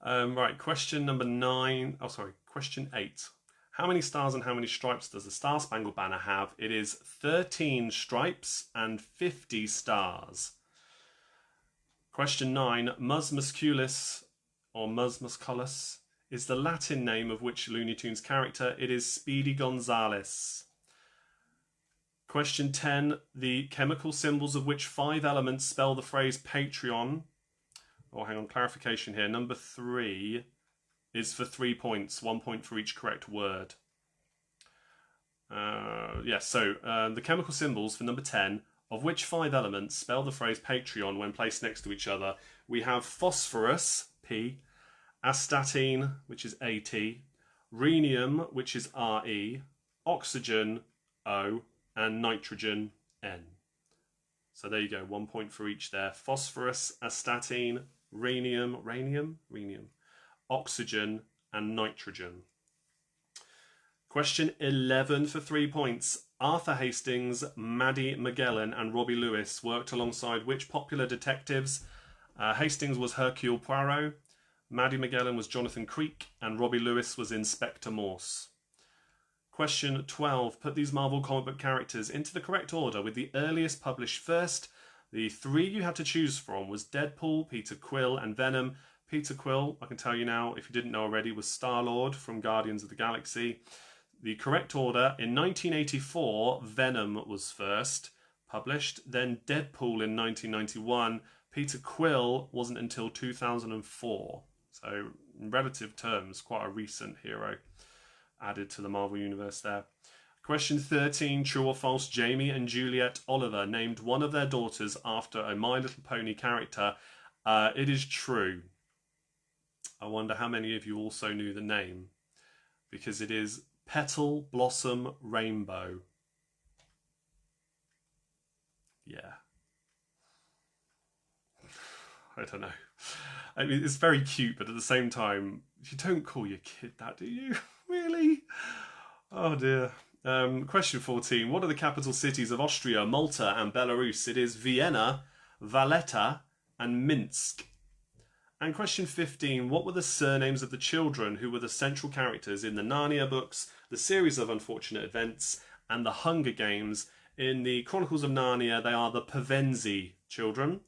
Right, question number 9. Oh, sorry, question 8. How many stars and how many stripes does the Star Spangled Banner have? It is 13 stripes and 50 stars. Question 9. Mus musculus, or Mus musculus, is the Latin name of which Looney Tunes character? It is Speedy Gonzales. Question 10. The chemical symbols of which 5 elements spell the phrase Patreon? Oh, hang on, clarification here. Number 3 is for 3 points, 1 point for each correct word. The chemical symbols for number 10, of which 5 elements spell the phrase Patreon when placed next to each other? We have phosphorus, P, astatine, which is AT, rhenium, which is RE, oxygen, O, and nitrogen, N. So there you go, 1 point for each there. Phosphorus, astatine, rhenium, oxygen, and nitrogen. Question 11 for 3 points. Arthur Hastings, Maddie Magellan, and Robbie Lewis worked alongside which popular detectives? Hastings was Hercule Poirot, Maddie Magellan was Jonathan Creek, and Robbie Lewis was Inspector Morse. Question 12. Put these Marvel comic book characters into the correct order with the earliest published first. The 3 you had to choose from was Deadpool, Peter Quill, and Venom. Peter Quill, I can tell you now, if you didn't know already, was Star-Lord from Guardians of the Galaxy. The correct order, in 1984, Venom was first published, then Deadpool in 1991. Peter Quill wasn't until 2004. So, in relative terms, quite a recent hero added to the Marvel Universe there. Question 13, true or false? Jamie and Juliet Oliver named one of their daughters after a My Little Pony character. It is true. I wonder how many of you also knew the name, because it is Petal Blossom Rainbow. Yeah. I don't know. I mean, it's very cute, but at the same time, you don't call your kid that, do you? Really? Oh dear. Question 14. What are the capital cities of Austria, Malta, and Belarus? It is Vienna, Valletta, and Minsk. And question 15. What were the surnames of the children who were the central characters in the Narnia books, the series of unfortunate events, and the Hunger Games? In the Chronicles of Narnia, they are the Pevensie children.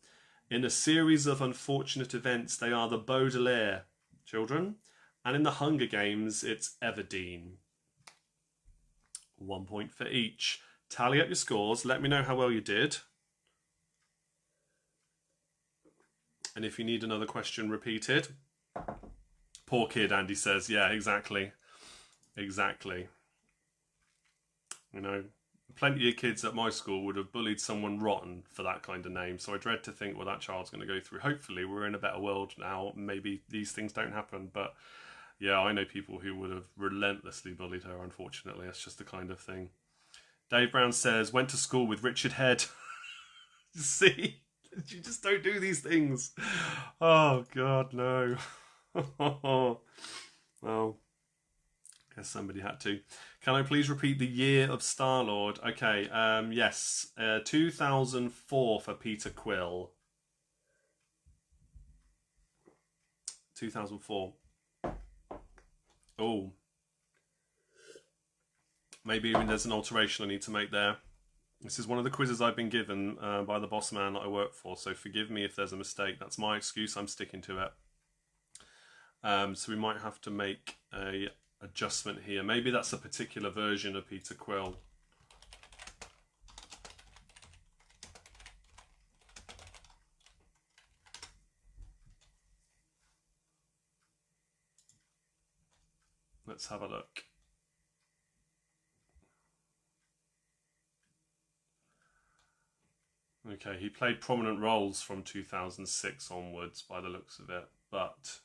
In the series of unfortunate events, they are the Baudelaire children. And in the Hunger Games, it's Everdeen. 1 point for each. Tally up your scores. Let me know how well you did. And if you need another question repeated. Poor kid, Andy says. Yeah, exactly. Exactly. You know, plenty of kids at my school would have bullied someone rotten for that kind of name. So I dread to think what that child's going to go through. Hopefully we're in a better world now. Maybe these things don't happen. But yeah, I know people who would have relentlessly bullied her, unfortunately. That's just the kind of thing. Dave Brown says, went to school with Richard Head. See? You just don't do these things. Oh, God, no. Well, guess somebody had to. Can I please repeat the year of Star-Lord? Okay, yes. 2004 for Peter Quill. 2004. Oh. Maybe even there's an alteration I need to make there. This is one of the quizzes I've been given by the boss man that I work for, so forgive me if there's a mistake. That's my excuse, I'm sticking to it. So we might have to make a adjustment here. Maybe that's a particular version of Peter Quill. Let's have a look. Okay, he played prominent roles from 2006 onwards by the looks of it, but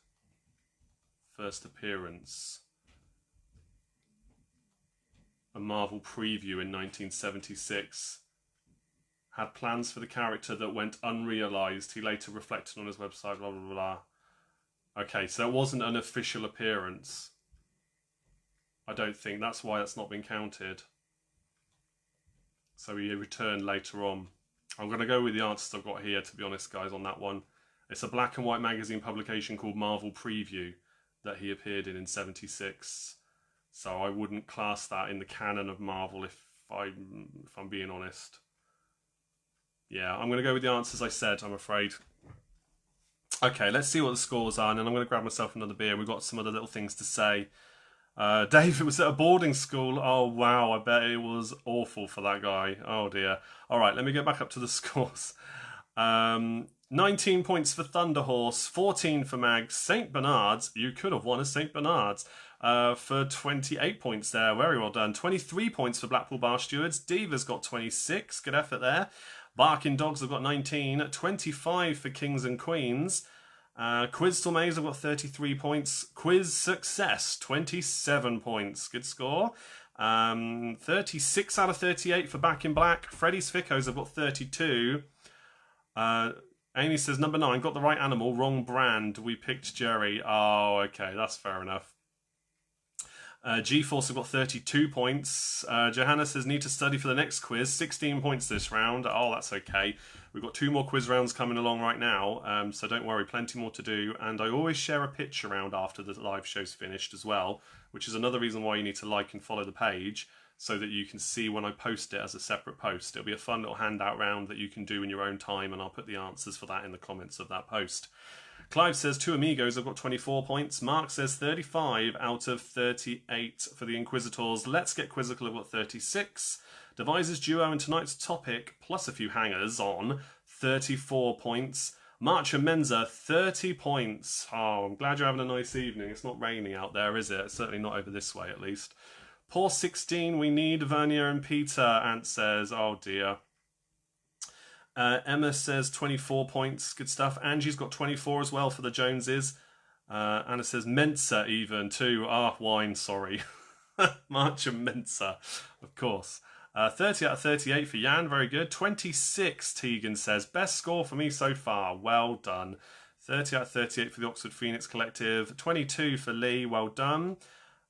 first appearance, a Marvel preview in 1976, had plans for the character that went unrealised. He later reflected on his website, blah, blah, blah. Okay, so it wasn't an official appearance. I don't think. That's why it's not been counted. So he returned later on. I'm going to go with the answers I've got here, to be honest, guys, on that one. It's a black and white magazine publication called Marvel Preview that he appeared in 76. So I wouldn't class that in the canon of Marvel if I'm being honest. Yeah, I'm going to go with the answers I said, I'm afraid. Okay, let's see what the scores are, and then I'm going to grab myself another beer. We've got some other little things to say. Dave, it was at a boarding school. Oh, wow, I bet it was awful for that guy. Oh, dear. All right, let me go back up to the scores. 19 points for Thunderhorse, 14 for Mags. St. Bernard's, you could have won a St. Bernard's for 28 points there. Very well done. 23 points for Blackpool Bar Stewards. Diva's got 26. Good effort there. Barking Dogs have got 19. 25 for Kings and Queens. Quiz Maze have got 33 points. Quiz Success, 27 points. Good score. 36 out of 38 for Back in Black. Freddy's Fickos have got 32. Amy says, number 9, got the right animal, wrong brand. We picked Jerry. Oh, okay, that's fair enough. G-Force have got 32 points. Johanna says, need to study for the next quiz. 16 points this round. Oh, that's okay. We've got 2 more quiz rounds coming along right now, so don't worry, plenty more to do. And I always share a pitch around after the live show's finished as well, which is another reason why you need to like and follow the page, so that you can see when I post it as a separate post. It'll be a fun little handout round that you can do in your own time, and I'll put the answers for that in the comments of that post. Clive says, 2 Amigos have got 24 points. Mark says 35 out of 38 for the Inquisitors. Let's Get Quizzical have got 36. Devises Duo and tonight's topic, plus a few hangers on, 34 points. March and Menza, 30 points. Oh, I'm glad you're having a nice evening. It's not raining out there, is it? It's certainly not over this way, at least. Paul 16, we need Vernier and Peter, Ant says. Oh, dear. Emma says 24 points. Good stuff. Angie's got 24 as well for the Joneses. Anna says Mensa even too. Wine, sorry. March and Mensa, of course. 30 out of 38 for Jan. Very good. 26, Tegan says. Best score for me so far. Well done. 30 out of 38 for the Oxford Phoenix Collective. 22 for Lee. Well done.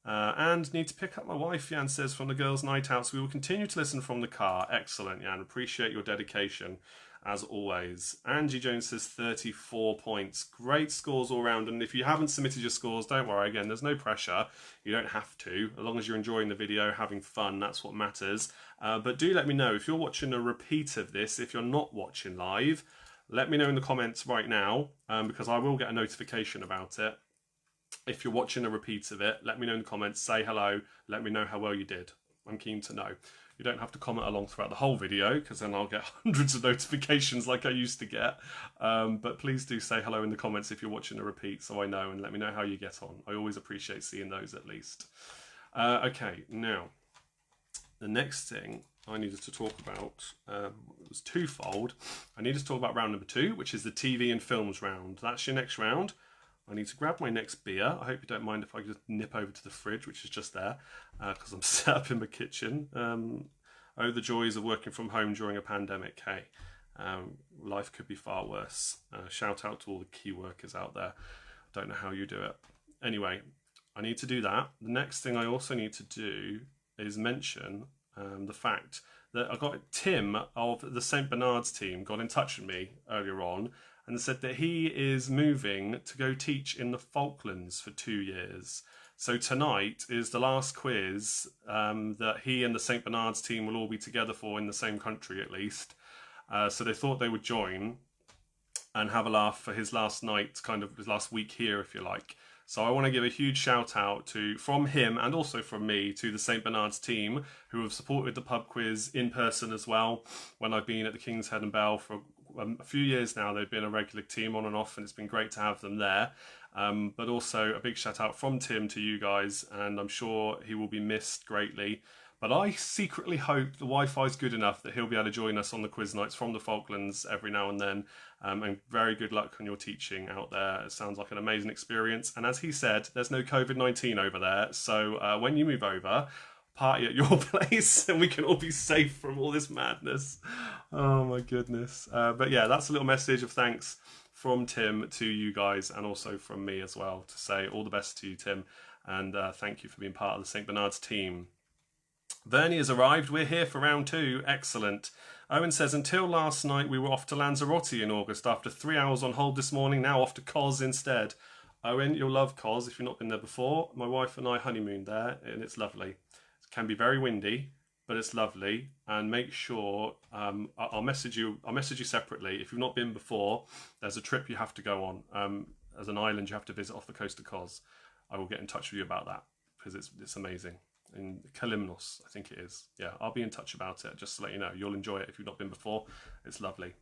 And need to pick up my wife, Jan says, from the girls' night out. So we will continue to listen from the car. Excellent, Jan. Appreciate your dedication, as always. Angie Jones says 34 points. Great scores all round. And if you haven't submitted your scores, don't worry. Again, there's no pressure. You don't have to. As long as you're enjoying the video, having fun, that's what matters. But do let me know if you're watching a repeat of this. If you're not watching live, let me know in the comments right now, because I will get a notification about it. If you're watching a repeat of it, let me know in the comments, say hello, let me know how well you did. I'm keen to know. You don't have to comment along throughout the whole video, because then I'll get hundreds of notifications like I used to get. But please do say hello in the comments if you're watching a repeat, so I know, and let me know how you get on. I always appreciate seeing those at least. Okay, now, the next thing I needed to talk about was twofold. I needed to talk about round number 2, which is the TV and films round. That's your next round. I need to grab my next beer. I hope you don't mind if I just nip over to the fridge, which is just there, because I'm set up in my kitchen. Oh, the joys of working from home during a pandemic. Hey, life could be far worse. Shout out to all the key workers out there. Don't know how you do it. Anyway, I need to do that. The next thing I also need to do is mention the fact that I got Tim of the St. Bernard's team got in touch with me earlier on and said that he is moving to go teach in the Falklands for 2 years. So tonight is the last quiz that he and the St. Bernard's team will all be together for in the same country at least. So they thought they would join and have a laugh for his last night, kind of his last week here, if you like. So I want to give a huge shout out from him and also from me to the St. Bernard's team who have supported the pub quiz in person as well when I've been at the King's Head and Bell for a few years now. They've been a regular team on and off, and it's been great to have them there. But also a big shout out from Tim to you guys, and I'm sure he will be missed greatly. But I secretly hope the Wi-Fi is good enough that he'll be able to join us on the quiz nights from the Falklands every now and then. And very good luck on your teaching out there. It sounds like an amazing experience. And as he said, there's no COVID-19 over there. So when you move over, party at your place and we can all be safe from all this madness. Oh my goodness. But yeah, that's a little message of thanks from Tim to you guys, and also from me as well, to say all the best to you, Tim, and thank you for being part of the St. Bernard's team. Vernie has arrived. We're here for round 2. Excellent. Owen says, until last night we were off to Lanzarote in August after 3 hours on hold this morning, now off to Cos instead. Owen, you'll love Cos if you've not been there before. My wife and I honeymooned there, and it's lovely. It can be very windy, but it's lovely. And make sure I'll message you. I'll message you separately. If you've not been before, there's a trip you have to go on. As an island you have to visit off the coast of Cos. I will get in touch with you about that because it's amazing. In Kalymnos, I think it is. Yeah, I'll be in touch about it just to let you know. You'll enjoy it if you've not been before. It's lovely.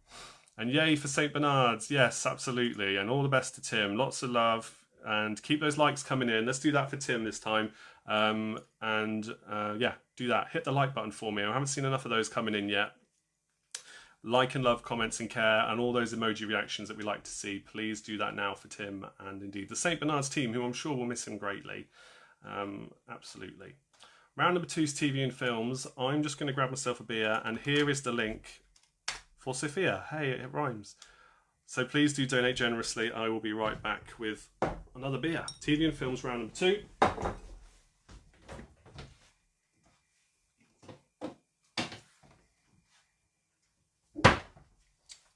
And yay for St. Bernard's. Yes, absolutely. And all the best to Tim. Lots of love. And keep those likes coming in. Let's do that for Tim this time. Yeah, do that. Hit the like button for me. I haven't seen enough of those coming in yet. Like and love, comments and care, and all those emoji reactions that we like to see. Please do that now for Tim and indeed the St. Bernard's team, who I'm sure will miss him greatly. Absolutely. Round number 2 is TV and films. I'm just going to grab myself a beer, and here is the link for Sophia. Hey, it rhymes. So please do donate generously. I will be right back with another beer. TV and films, round number 2.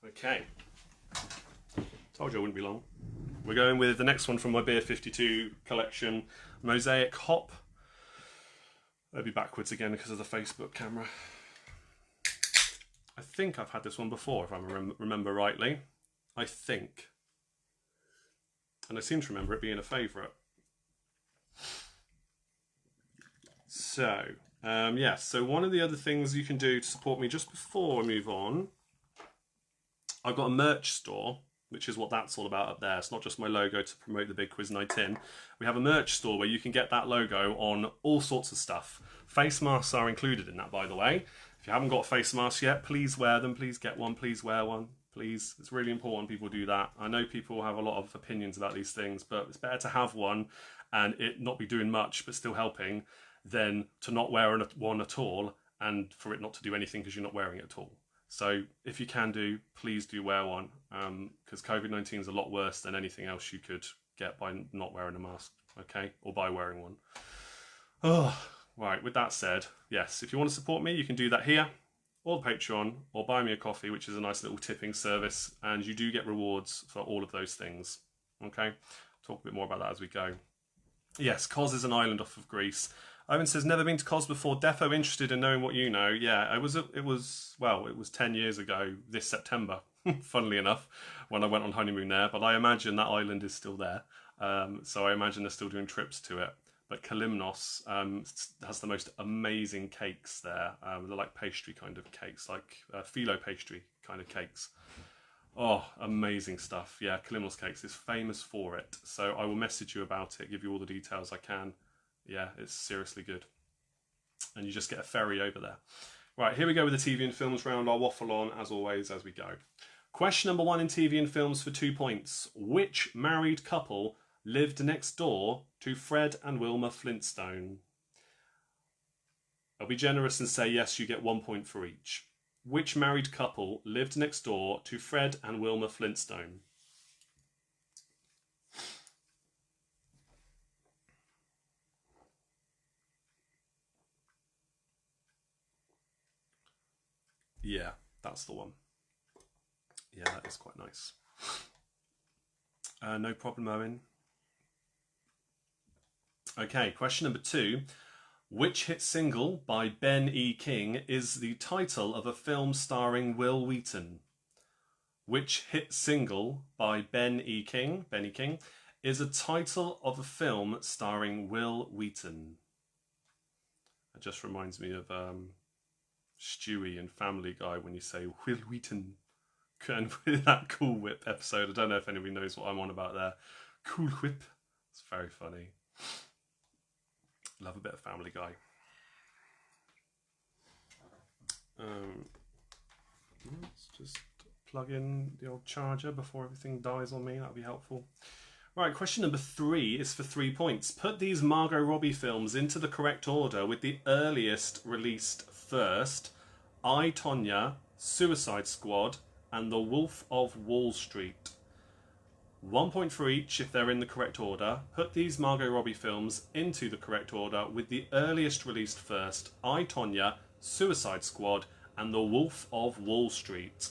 Okay. Told you I wouldn't be long. We're going with the next one from my Beer 52 collection, Mosaic Hop. I'll be backwards again because of the Facebook camera. I think I've had this one before, if I remember rightly. I think. And I seem to remember it being a favourite. So, yeah, so one of the other things you can do to support me just before we move on, I've got a merch store, which is what that's all about up there. It's not just my logo to promote the BigQuizNightIn. We have a merch store where you can get that logo on all sorts of stuff. Face masks are included in that, by the way. If you haven't got a face mask yet, please wear them. Please get one. Please wear one. Please. It's really important people do that. I know people have a lot of opinions about these things, but it's better to have one and it not be doing much but still helping than to not wear one at all and for it not to do anything because you're not wearing it at all. So if you can do, please do wear one, because COVID-19 is a lot worse than anything else you could get by not wearing a mask, okay? Or by wearing one. Oh, right, with that said, yes, if you want to support me, you can do that here, or Patreon, or Buy Me a Coffee, which is a nice little tipping service, and you do get rewards for all of those things, okay? Talk a bit more about that as we go. Yes, Kos is an island off of Greece. Owen says, never been to Kos before. Defo interested in knowing what you know. Yeah, it was 10 years ago this September, funnily enough, when I went on honeymoon there. But I imagine that island is still there. So I imagine they're still doing trips to it. But Kalymnos has the most amazing cakes there. They're like pastry kind of cakes, like phyllo pastry kind of cakes. Oh, amazing stuff. Yeah, Kalymnos Cakes is famous for it. So I will message you about it, give you all the details I can. Yeah, it's seriously good. And you just get a ferry over there. Right, here we go with the TV and films round. I'll waffle on, as always, as we go. Question number 1 in TV and films for 2 points. Which married couple lived next door to Fred and Wilma Flintstone? I'll be generous and say yes, you get 1 point for each. Which married couple lived next door to Fred and Wilma Flintstone? Yeah, that's the one. Yeah, that is quite nice. No problem, Owen. Okay, question number 2. Which hit single by Ben E. King is the title of a film starring Will Wheaton? Which hit single by Ben E. King, is a title of a film starring Will Wheaton? It just reminds me of Stewie in Family Guy when you say Will Wheaton, and with that Cool Whip episode. I don't know if anybody knows what I'm on about there. Cool Whip. It's very funny. Love a bit of Family Guy. Let's just plug in the old charger before everything dies on me. That'll be helpful. Right, question number 3 is for 3 points. Put these Margot Robbie films into the correct order with the earliest released first. I, Tonya, Suicide Squad, and The Wolf of Wall Street. 1 point for each if they're in the correct order. Put these Margot Robbie films into the correct order with the earliest released first. I, Tonya, Suicide Squad, and The Wolf of Wall Street.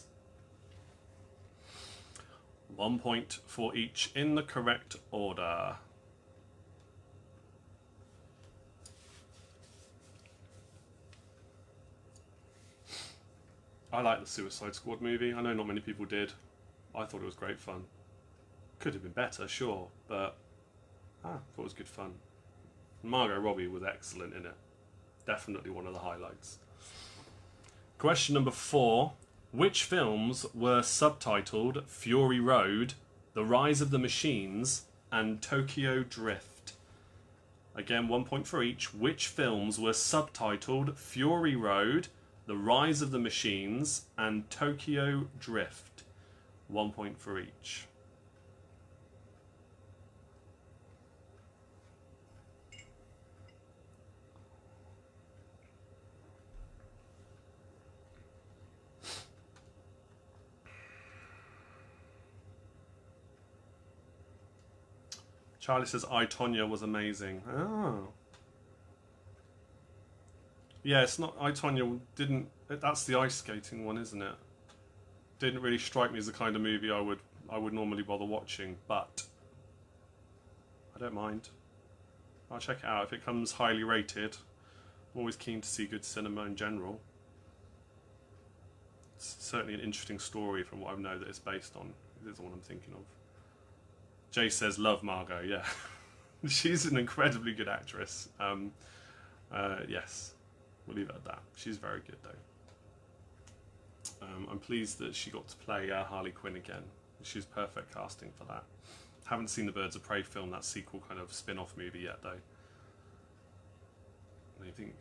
1 point for each in the correct order. I like the Suicide Squad movie. I know not many people did. I thought it was great fun. Could have been better, sure, but I thought it was good fun. Margot Robbie was excellent in it. Definitely one of the highlights. Question number 4. Which films were subtitled Fury Road, The Rise of the Machines, and Tokyo Drift? Again, 1 point for each. Which films were subtitled Fury Road, The Rise of the Machines, and Tokyo Drift? 1 point for each. Charlie says I, Tonya was amazing. Oh. Yeah, it's not, I, Tonya didn't, that's the ice skating one, isn't it? Didn't really strike me as the kind of movie I would normally bother watching, but I don't mind. I'll check it out if it comes highly rated. I'm always keen to see good cinema in general. It's certainly an interesting story from what I know that it's based on. It is the one I'm thinking of. Jay says, love Margot, yeah. She's an incredibly good actress. Yes, we'll leave it at that. She's very good, though. I'm pleased that she got to play Harley Quinn again. She's perfect casting for that. Haven't seen the Birds of Prey film, that sequel kind of spin-off movie yet, though. What do you think?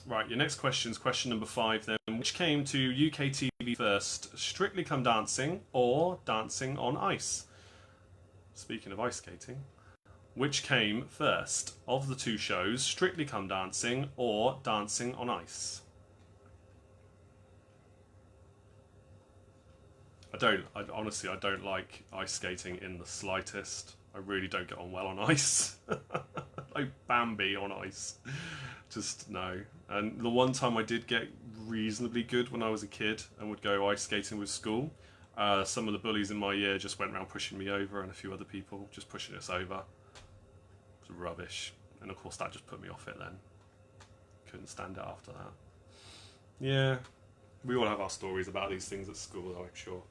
Right, your next question is question number 5 then. Which came to UK TV first, Strictly Come Dancing or Dancing on Ice? Speaking of ice skating, which came first of the two shows, Strictly Come Dancing or Dancing on Ice? Honestly, I don't like ice skating in the slightest. I really don't get on well on ice. Like Bambi on ice. Just no. And the one time I did get reasonably good when I was a kid and would go ice skating with school, some of the bullies in my year just went around pushing me over, and a few other people just pushing us over. It was rubbish. And of course that just put me off it then. Couldn't stand it after that. Yeah. We all have our stories about these things at school, though, I'm sure.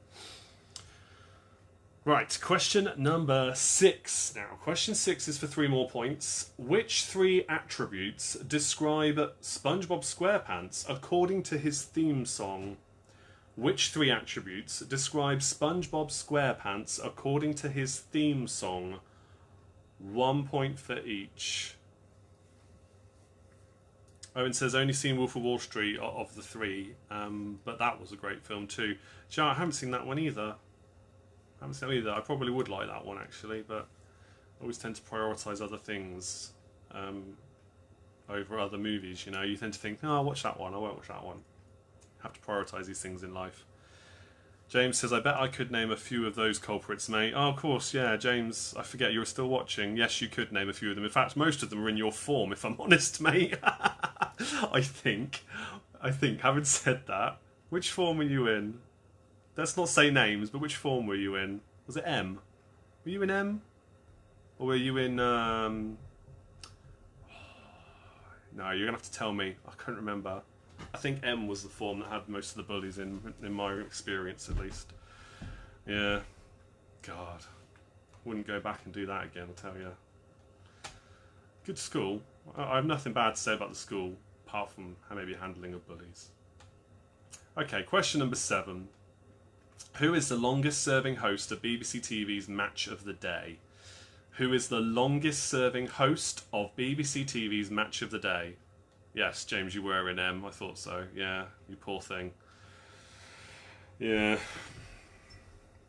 Right, question number 6 now. Question 6 is for 3 more points. Which 3 attributes describe SpongeBob SquarePants according to his theme song? Which 3 attributes describe SpongeBob SquarePants according to his theme song? 1 point for each. Owen says, only seen Wolf of Wall Street of the 3, but that was a great film too. I haven't seen that one either. I probably would like that one actually, but I always tend to prioritise other things over other movies, you know. You tend to think, oh, I'll watch that one, I won't watch that one. Have to prioritise these things in life. James says, I bet I could name a few of those culprits, mate. Oh, of course, yeah, James, I forget you were still watching. Yes, you could name a few of them. In fact, most of them are in your form, if I'm honest, mate. I think, having said that, which form were you in? Let's not say names, but which form were you in? Was it M? Were you in M? Or were you in, No, you're going to have to tell me. I can't remember. I think M was the form that had most of the bullies in my experience, at least. Yeah. God. Wouldn't go back and do that again, I'll tell you. Good school. I have nothing bad to say about the school, apart from maybe handling of bullies. Okay, question number 7. Who is the longest serving host of BBC TV's Match of the Day? Who is the longest serving host of BBC TV's Match of the Day? Yes, James, you were in M. I thought so. Yeah, you poor thing. Yeah.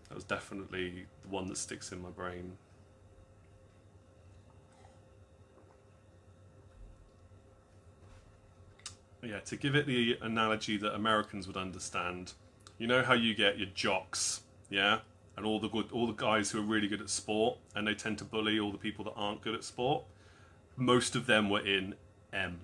That was definitely the one that sticks in my brain. Yeah, to give it the analogy that Americans would understand, you know how you get your jocks, yeah? And all the guys who are really good at sport, and they tend to bully all the people that aren't good at sport? Most of them were in M.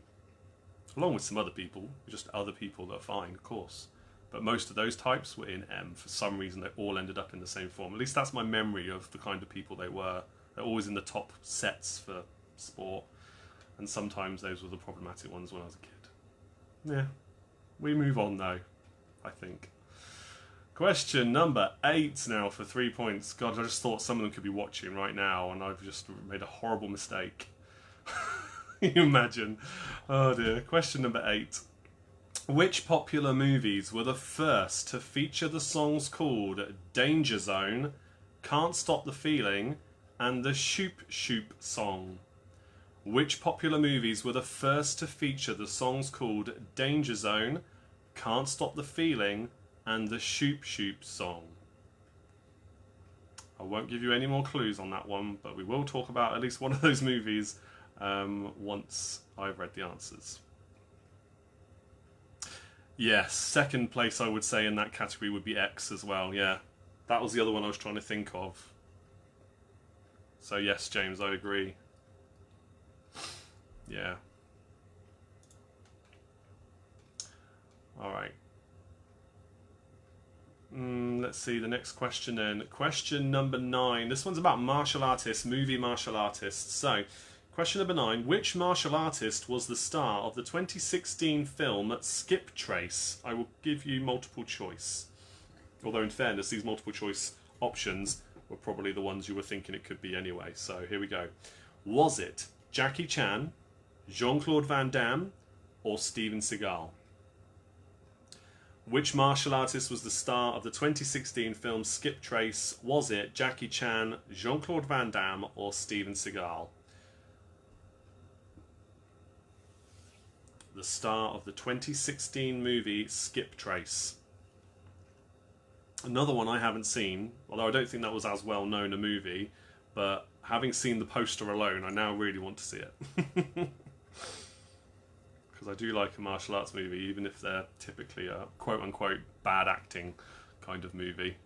Along with some other people, just other people that are fine, of course. But most of those types were in M. For some reason, they all ended up in the same form. At least that's my memory of the kind of people they were. They're always in the top sets for sport. And sometimes those were the problematic ones when I was a kid. Yeah. We move on, though, I think. Question number 8 now for 3 points. God, I just thought some of them could be watching right now, and I've just made a horrible mistake. Can you imagine? Oh dear. Question number 8. Which popular movies were the first to feature the songs called Danger Zone, Can't Stop the Feeling, and the Shoop Shoop Song? Which popular movies were the first to feature the songs called Danger Zone, Can't Stop the Feeling, and the Shoop Shoop Song? I won't give you any more clues on that one, but we will talk about at least one of those movies once I've read the answers. Yes, second place I would say in that category would be X as well, yeah. That was the other one I was trying to think of. So yes, James, I agree. Yeah. Alright. Let's see the next question then. Question number 9. This one's about martial artists, movie martial artists. So, question number 9. Which martial artist was the star of the 2016 film Skip Trace? I will give you multiple choice. Although in fairness, these multiple choice options were probably the ones you were thinking it could be anyway. So here we go. Was it Jackie Chan, Jean-Claude Van Damme, or Steven Seagal? Which martial artist was the star of the 2016 film Skip Trace? Was it Jackie Chan, Jean-Claude Van Damme, or Steven Seagal? The star of the 2016 movie Skip Trace. Another one I haven't seen, although I don't think that was as well known a movie, but having seen the poster alone, I now really want to see it. Because I do like a martial arts movie, even if they're typically a quote-unquote bad acting kind of movie.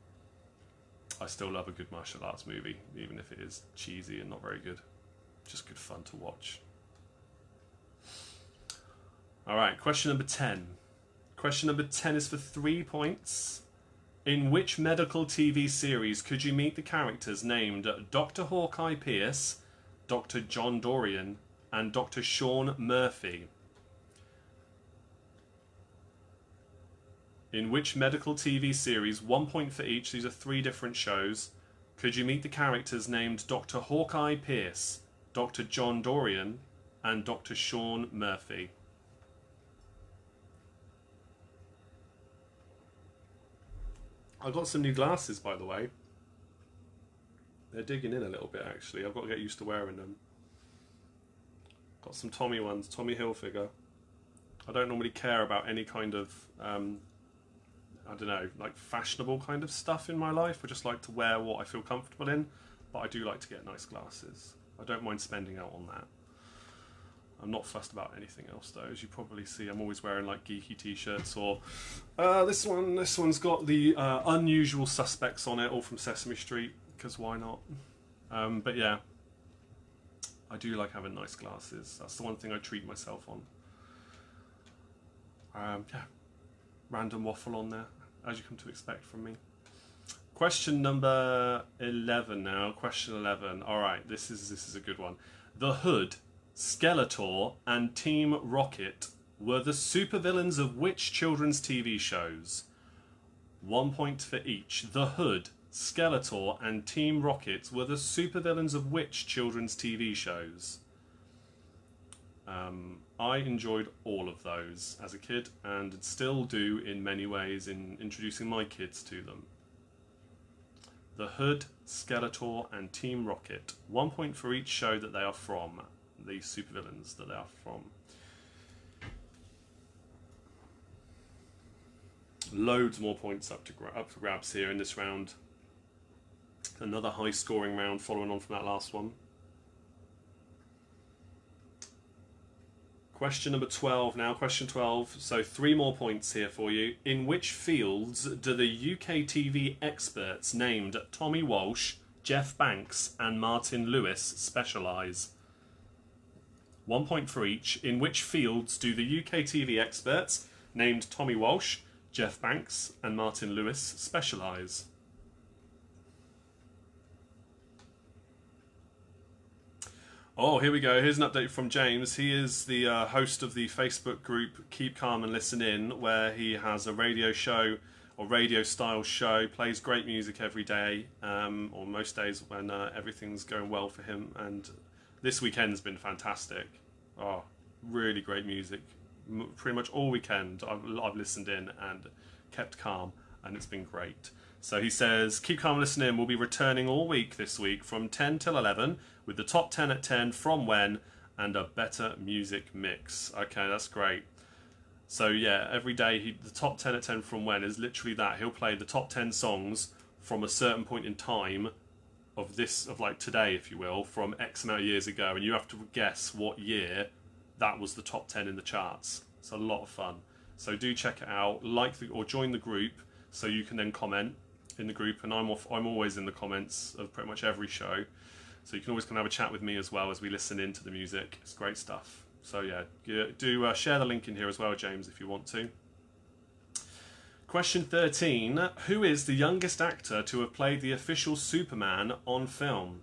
I still love a good martial arts movie, even if it is cheesy and not very good. Just good fun to watch. Alright, question number 10. Question number 10 is for 3 points. In which medical TV series could you meet the characters named Dr. Hawkeye Pierce, Dr. John Dorian, and Dr. Sean Murphy? In which medical TV series, 1 point for each, these are 3 different shows, could you meet the characters named Dr. Hawkeye Pierce, Dr. John Dorian, and Dr. Sean Murphy? I got some new glasses, by the way. They're digging in a little bit, actually. I've got to get used to wearing them. Got some Tommy ones, Tommy Hilfiger. I don't normally care about any kind of, I don't know, like fashionable kind of stuff in my life. I just like to wear what I feel comfortable in, but I do like to get nice glasses. I don't mind spending out on that. I'm not fussed about anything else though. As you probably see, I'm always wearing like geeky t-shirts, or this one's got the Unusual Suspects on it, all from Sesame Street, because why not? But yeah, I do like having nice glasses. That's the one thing I treat myself on. Yeah, random waffle on there, as you come to expect from me. Question number 11 now. Question 11. All right, this is a good one. The Hood, Skeletor, and Team Rocket were the supervillains of which children's TV shows? 1 point for each. The Hood, Skeletor, and Team Rocket were the supervillains of which children's TV shows? I enjoyed all of those as a kid, and still do in many ways in introducing my kids to them. The Hood, Skeletor, and Team Rocket. 1 point for each show that they are from. The supervillains that they are from. Loads more points up for grabs here in this round. Another high scoring round following on from that last one. Question number 12 now. Question 12. So 3 more points here for you. In which fields do the UK TV experts named Tommy Walsh, Jeff Banks, and Martin Lewis specialise? 1 point for each. In which fields do the UK TV experts named Tommy Walsh, Jeff Banks and Martin Lewis specialise? Oh, here we go. Here's an update from James. He is the host of the Facebook group Keep Calm and Listen In, where he has a radio show or radio style show, plays great music every day, or most days when everything's going well for him. And this weekend's been fantastic. Oh, really great music. Pretty much all weekend I've listened in and kept calm, and it's been great. So he says, Keep Calm and Listen In will be returning all week this week from 10 till 11 with the top 10 at 10 from when and a better music mix. Okay, that's great. So yeah, every day the top 10 at 10 from when is literally that. He'll play the top 10 songs from a certain point in time of like today, if you will, from X amount of years ago, and you have to guess what year that was the top 10 in the charts. It's a lot of fun. So do check it out, or join the group so you can then comment in the group, and I'm always in the comments of pretty much every show, so you can always come and have a chat with me as well as we listen into the music. It's great stuff. So yeah, do share the link in here as well, James, if you want to. Question 13. Who is the youngest actor to have played the official Superman on film?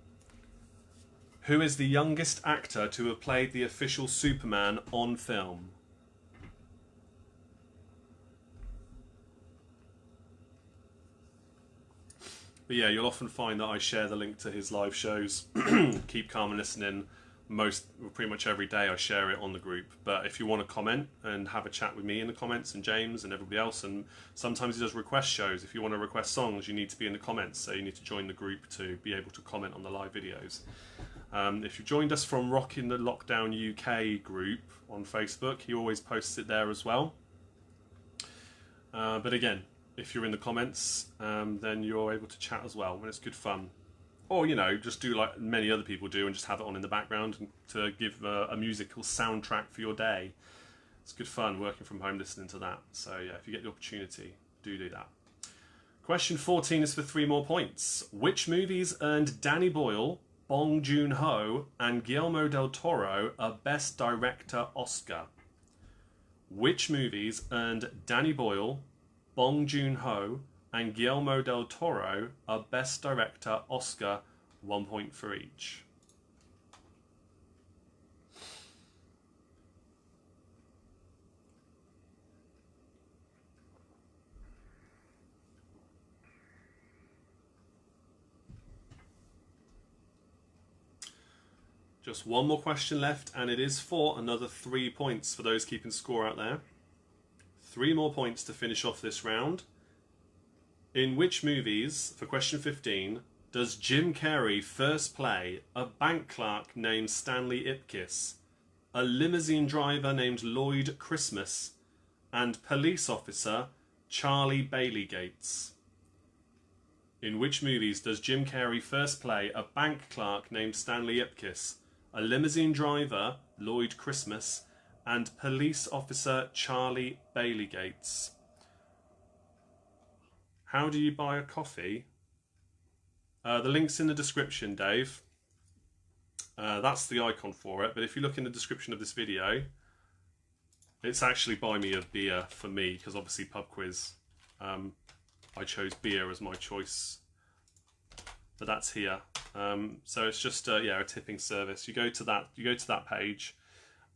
Who is the youngest actor to have played the official Superman on film? But yeah, you'll often find that I share the link to his live shows. Keep Calm and Listen In. Pretty much every day I share it on the group. But if you want to comment and have a chat with me in the comments, and James and everybody else, and sometimes he does request shows. If you want to request songs, you need to be in the comments, so you need to join the group to be able to comment on the live videos. If you joined us from Rockin' the Lockdown UK group on Facebook, he always posts it there as well. But again, if you're in the comments, then you're able to chat as well, and it's good fun. Or, just do like many other people do and just have it on in the background to give a musical soundtrack for your day. It's good fun working from home listening to that. So yeah, if you get the opportunity, do that. Question 14 is for 3 more points. Which movies earned Danny Boyle, Bong Joon-ho and Guillermo del Toro a Best Director Oscar? Which movies earned Danny Boyle, Bong Joon-ho and Guillermo del Toro a Best Director Oscar, 1 point for each? Just one more question left, and it is for another 3 points for those keeping score out there. 3 more points to finish off this round. In which movies, for question 15, does Jim Carrey first play a bank clerk named Stanley Ipkiss, a limousine driver named Lloyd Christmas, and police officer Charlie Bailey Gates? In which movies does Jim Carrey first play a bank clerk named Stanley Ipkiss, a limousine driver Lloyd Christmas, and police officer Charlie Bailey Gates? How do you buy a coffee? The link's in the description, Dave. That's the icon for it. But if you look in the description of this video, it's actually buy me a beer for me, because obviously pub quiz. I chose beer as my choice. But that's here. So it's just a tipping service. You go to that page,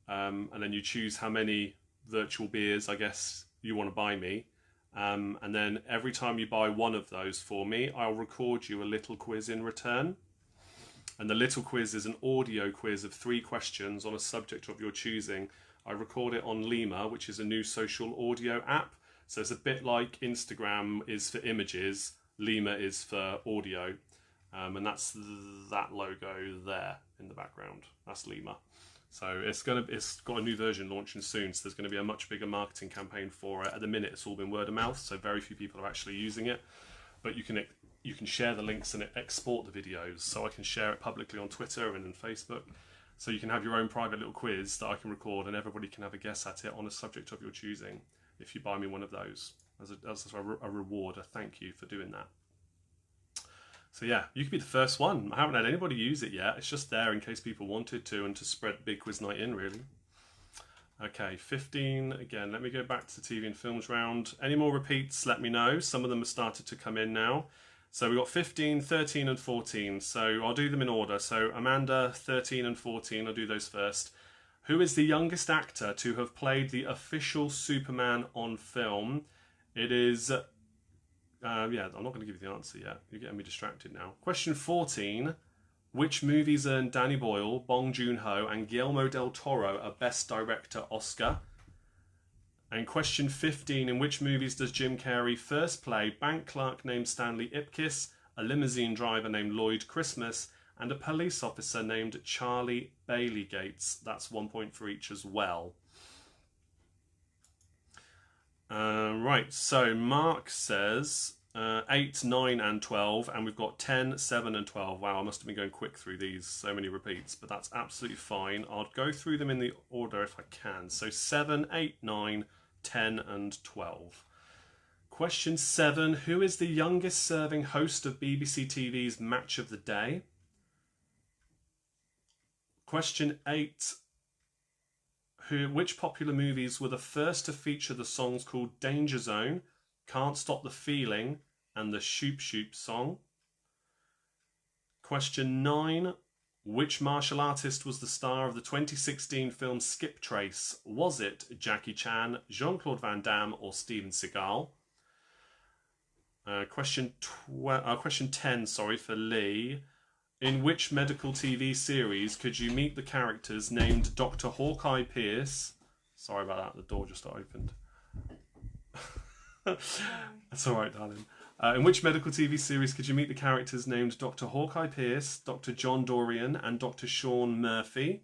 and then you choose how many virtual beers, I guess, you want to buy me. And then every time you buy one of those for me, I'll record you a little quiz in return. And the little quiz is an audio quiz of 3 questions on a subject of your choosing. I record it on Limor, which is a new social audio app. So it's a bit like Instagram is for images, Limor is for audio. And that's that logo there in the background. That's Limor. So it's got a new version launching soon, so there's going to be a much bigger marketing campaign for it. At the minute, it's all been word of mouth, so very few people are actually using it. But you can share the links and export the videos, so I can share it publicly on Twitter and on Facebook. So you can have your own private little quiz that I can record, and everybody can have a guess at it on a subject of your choosing if you buy me one of those as a reward, a thank you for doing that. So yeah, you could be the first one. I haven't had anybody use it yet. It's just there in case people wanted to, and to spread Big Quiz Night in, really. Okay, 15 again. Let me go back to the TV and films round. Any more repeats, let me know. Some of them have started to come in now. So we've got 15, 13 and 14. So I'll do them in order. So Amanda, 13 and 14, I'll do those first. Who is the youngest actor to have played the official Superman on film? It is... yeah, I'm not going to give you the answer yet. You're getting me distracted now. Question 14. Which movies earned Danny Boyle, Bong Joon-ho and Guillermo del Toro a Best Director Oscar? And question 15. In which movies does Jim Carrey first play bank clerk named Stanley Ipkiss, a limousine driver named Lloyd Christmas, and a police officer named Charlie Bailey Gates? That's 1 point for each as well. Right, so Mark says 8, 9 and 12, and we've got 10, 7 and 12. Wow, I must have been going quick through these, so many repeats, but that's absolutely fine. I'll go through them in the order if I can. So 7, 8, 9, 10 and 12. Question 7, who is the youngest serving host of BBC TV's Match of the Day? Question 8, which popular movies were the first to feature the songs called Danger Zone, Can't Stop the Feeling, and the Shoop Shoop song? Question 9. Which martial artist was the star of the 2016 film Skip Trace? Was it Jackie Chan, Jean-Claude Van Damme, or Steven Seagal? Question 10, for Lee. In which medical TV series could you meet the characters named Dr. Hawkeye Pierce? Sorry about that, the door just opened. That's all right, darling. In which medical TV series could you meet the characters named Dr. Hawkeye Pierce, Dr. John Dorian, and Dr. Sean Murphy?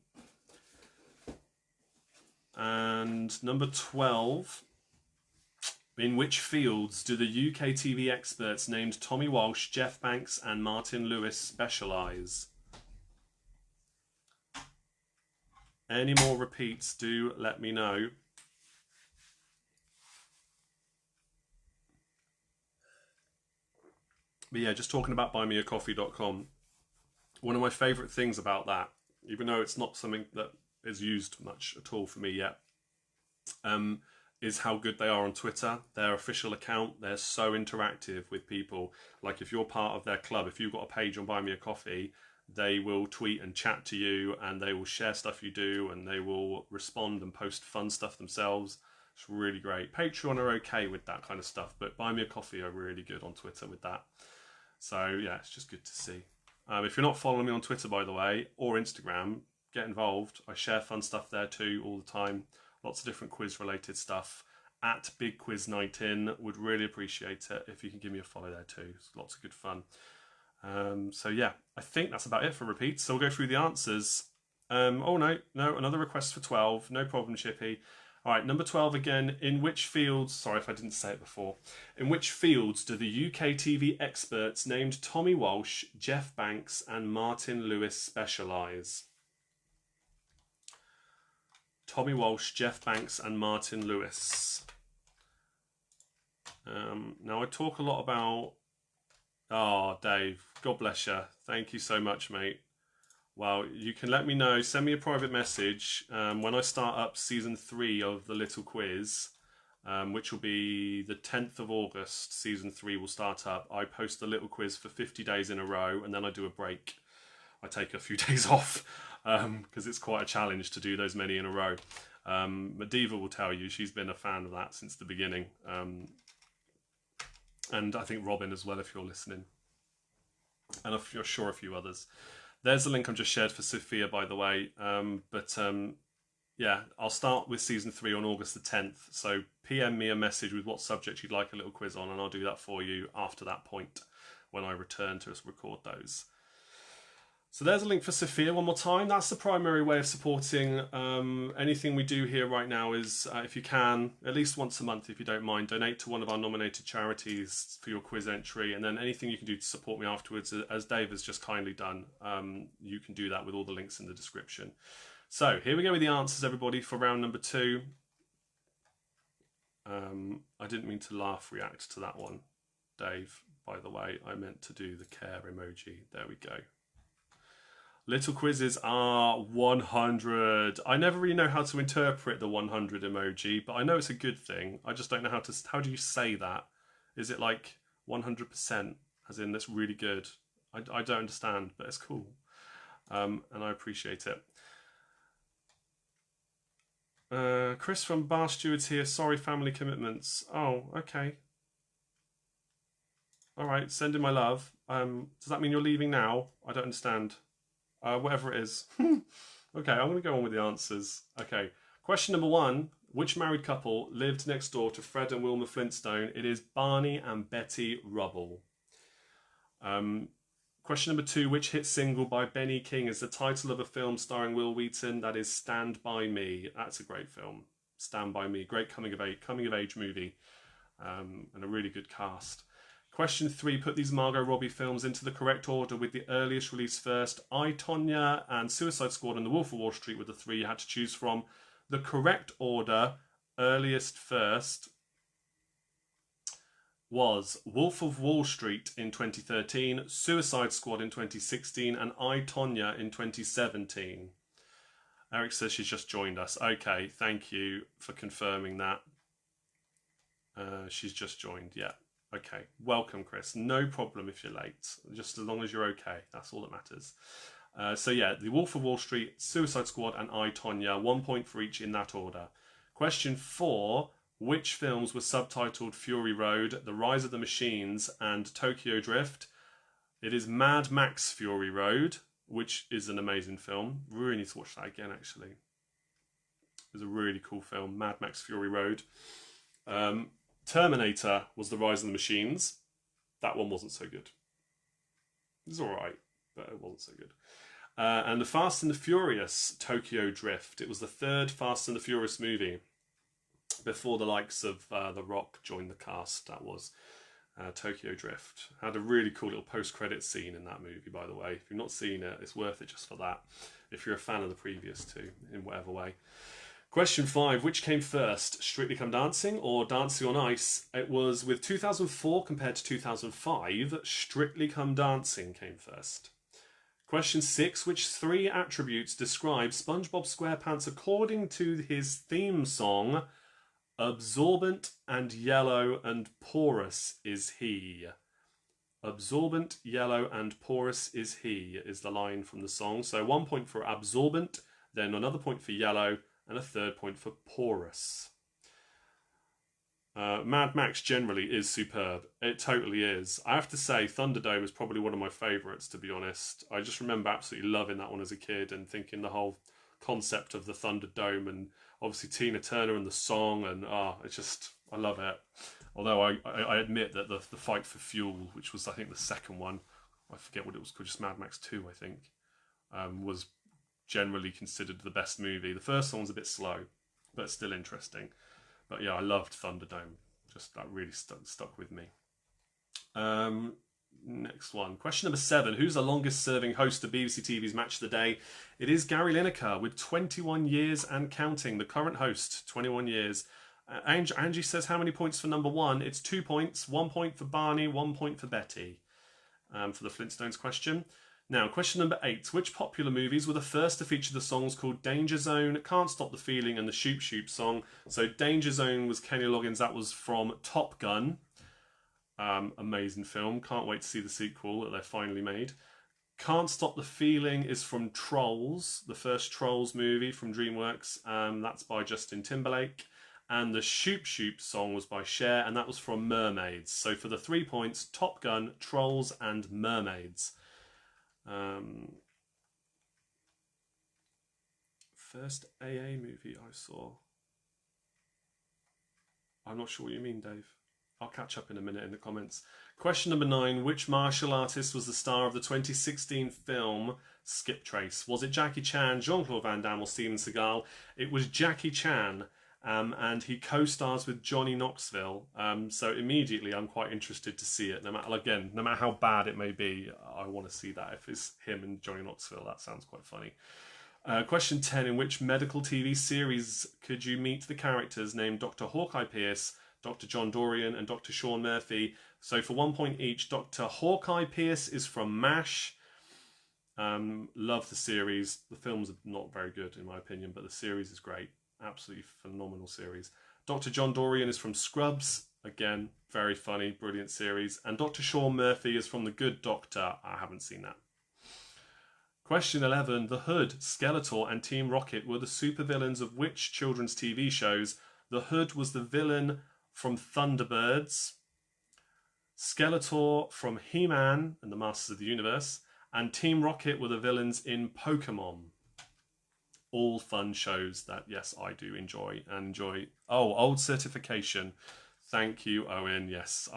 And number 12. In which fields do the UK TV experts named Tommy Walsh, Jeff Banks, and Martin Lewis specialise? Any more repeats, do let me know. But yeah, just talking about buymeacoffee.com, one of my favourite things about that, even though it's not something that is used much at all for me yet, is how good they are on Twitter. Their official account, they're so interactive with people. Like if you're part of their club, if you've got a page on Buy Me a Coffee, they will tweet and chat to you, and they will share stuff you do, and they will respond and post fun stuff themselves. It's really great. Patreon are okay with that kind of stuff, but Buy Me a Coffee are really good on Twitter with that. So yeah, it's just good to see. If you're not following me on Twitter, by the way, or Instagram, get involved. I share fun stuff there too all the time. Lots of different quiz-related stuff. At BigQuizNightIn, would really appreciate it if you can give me a follow there too. It's lots of good fun. So yeah, I think that's about it for repeats. So we'll go through the answers. Oh no, another request for 12. No problem, Chippy. All right, number 12 again. In which fields, sorry if I didn't say it before, in which fields do the UK TV experts named Tommy Walsh, Jeff Banks and Martin Lewis specialise? Tommy Walsh, Jeff Banks and Martin Lewis. Now I talk a lot about... Oh, Dave, God bless you. Thank you so much, mate. Well, you can let me know, send me a private message when I start up season 3 of the little quiz, which will be the 10th of August. Season 3 will start up. I post the little quiz for 50 days in a row, and then I do a break. I take a few days off because it's quite a challenge to do those many in a row. Madiva will tell you, she's been a fan of that since the beginning. And I think Robin as well, if you're listening. And if you're sure a few others. There's the link I've just shared for Sophia, by the way. Yeah, I'll start with season 3 on August the 10th. So PM me a message with what subject you'd like a little quiz on, and I'll do that for you after that point when I return to record those. So there's a link for Sophia one more time. That's the primary way of supporting anything we do here right now is, if you can, at least once a month, if you don't mind, donate to one of our nominated charities for your quiz entry. And then anything you can do to support me afterwards, as Dave has just kindly done, you can do that with all the links in the description. So here we go with the answers, everybody, for round number 2. I didn't mean to laugh react to that one, Dave, by the way. I meant to do the care emoji. There we go. Little quizzes are 100. I never really know how to interpret the 100 emoji, but I know it's a good thing. I just don't know how do you say that? Is it like 100%, as in that's really good? I don't understand, but it's cool. And I appreciate it. Chris from Bar Stewards here. Sorry, family commitments. Oh, okay. All right, send in my love. Does that mean you're leaving now? I don't understand. Whatever it is. Okay, I'm going to go on with the answers. Okay, question number 1. Which married couple lived next door to Fred and Wilma Flintstone? It is Barney and Betty Rubble. Question number 2. Which hit single by Benny King is the title of a film starring Will Wheaton? That is Stand By Me. That's a great film. Stand By Me. Great coming of age movie. And a really good cast. Question 3. Put these Margot Robbie films into the correct order with the earliest release first. I, Tonya and Suicide Squad and The Wolf of Wall Street were the 3 you had to choose from. The correct order, earliest first, was Wolf of Wall Street in 2013, Suicide Squad in 2016 and I, Tonya in 2017. Eric says she's just joined us. Okay, thank you for confirming that. She's just joined, yeah. Okay, welcome, Chris. No problem if you're late, just as long as you're okay. That's all that matters. So yeah, The Wolf of Wall Street, Suicide Squad, and I, Tonya. 1 point for each in that order. Question 4. Which films were subtitled Fury Road, The Rise of the Machines, and Tokyo Drift? It is Mad Max Fury Road, which is an amazing film. Really need to watch that again, actually. It was a really cool film, Mad Max Fury Road. Terminator was The Rise of the Machines. That one wasn't so good. It was alright, but it wasn't so good. And The Fast and the Furious, Tokyo Drift. It was the 3rd Fast and the Furious movie. Before the likes of The Rock joined the cast, that was Tokyo Drift. Had a really cool little post-credit scene in that movie, by the way. If you've not seen it, it's worth it just for that. If you're a fan of the previous 2, in whatever way. Question 5, which came first, Strictly Come Dancing or Dancing on Ice? It was with 2004 compared to 2005, Strictly Come Dancing came first. Question 6, which 3 attributes describe SpongeBob SquarePants according to his theme song, Absorbent and yellow and porous is he? Absorbent, yellow and porous is he is the line from the song. So 1 point for absorbent, then another point for yellow, and a 3rd point for porous. Mad Max generally is superb. It totally is. I have to say, Thunderdome is probably one of my favourites, to be honest. I just remember absolutely loving that one as a kid and thinking the whole concept of the Thunderdome and obviously Tina Turner and the song, and it's just, I love it. Although I admit that the fight for fuel, which was I think the second one, I forget what it was called, just Mad Max 2 I think, was generally considered the best movie. The first one was a bit slow, but still interesting. But yeah, I loved Thunderdome. Just that really stuck with me. Next one. Question number 7. Who's the longest serving host of BBC TV's Match of the Day? It is Gary Lineker with 21 years and counting. The current host, 21 years. Angie says how many points for number 1? It's 2 points. 1 point for Barney, 1 point for Betty. For the Flintstones question. Now, question number 8. Which popular movies were the first to feature the songs called Danger Zone, Can't Stop the Feeling, and the Shoop Shoop song? So Danger Zone was Kenny Loggins. That was from Top Gun. Amazing film. Can't wait to see the sequel that they're finally made. Can't Stop the Feeling is from Trolls, the first Trolls movie from DreamWorks. That's by Justin Timberlake. And the Shoop Shoop song was by Cher, and that was from Mermaids. So for the 3 points, Top Gun, Trolls, and Mermaids. First AA movie I saw. I'm not sure what you mean, Dave. I'll catch up in a minute in the comments. Question number 9. Which martial artist was the star of the 2016 film Skip Trace? Was it Jackie Chan, Jean-Claude Van Damme, or Steven Seagal? It was Jackie Chan. And he co-stars with Johnny Knoxville. So immediately I'm quite interested to see it. No matter how bad it may be, I want to see that. If it's him and Johnny Knoxville, that sounds quite funny. Question 10. In which medical TV series could you meet the characters named Dr. Hawkeye Pierce, Dr. John Dorian, and Dr. Sean Murphy? So for 1 point each, Dr. Hawkeye Pierce is from MASH. Love the series. The films are not very good in my opinion, but the series is great. Absolutely phenomenal series. Dr. John Dorian is from Scrubs. Again, very funny, brilliant series. And Dr. Sean Murphy is from The Good Doctor. I haven't seen that. Question 11. The Hood, Skeletor, and Team Rocket were the supervillains of which children's TV shows? The Hood was the villain from Thunderbirds. Skeletor from He-Man and the Masters of the Universe. And Team Rocket were the villains in Pokemon. All fun shows that, yes, I do enjoy. Oh, old certification. Thank you, Owen. Yes,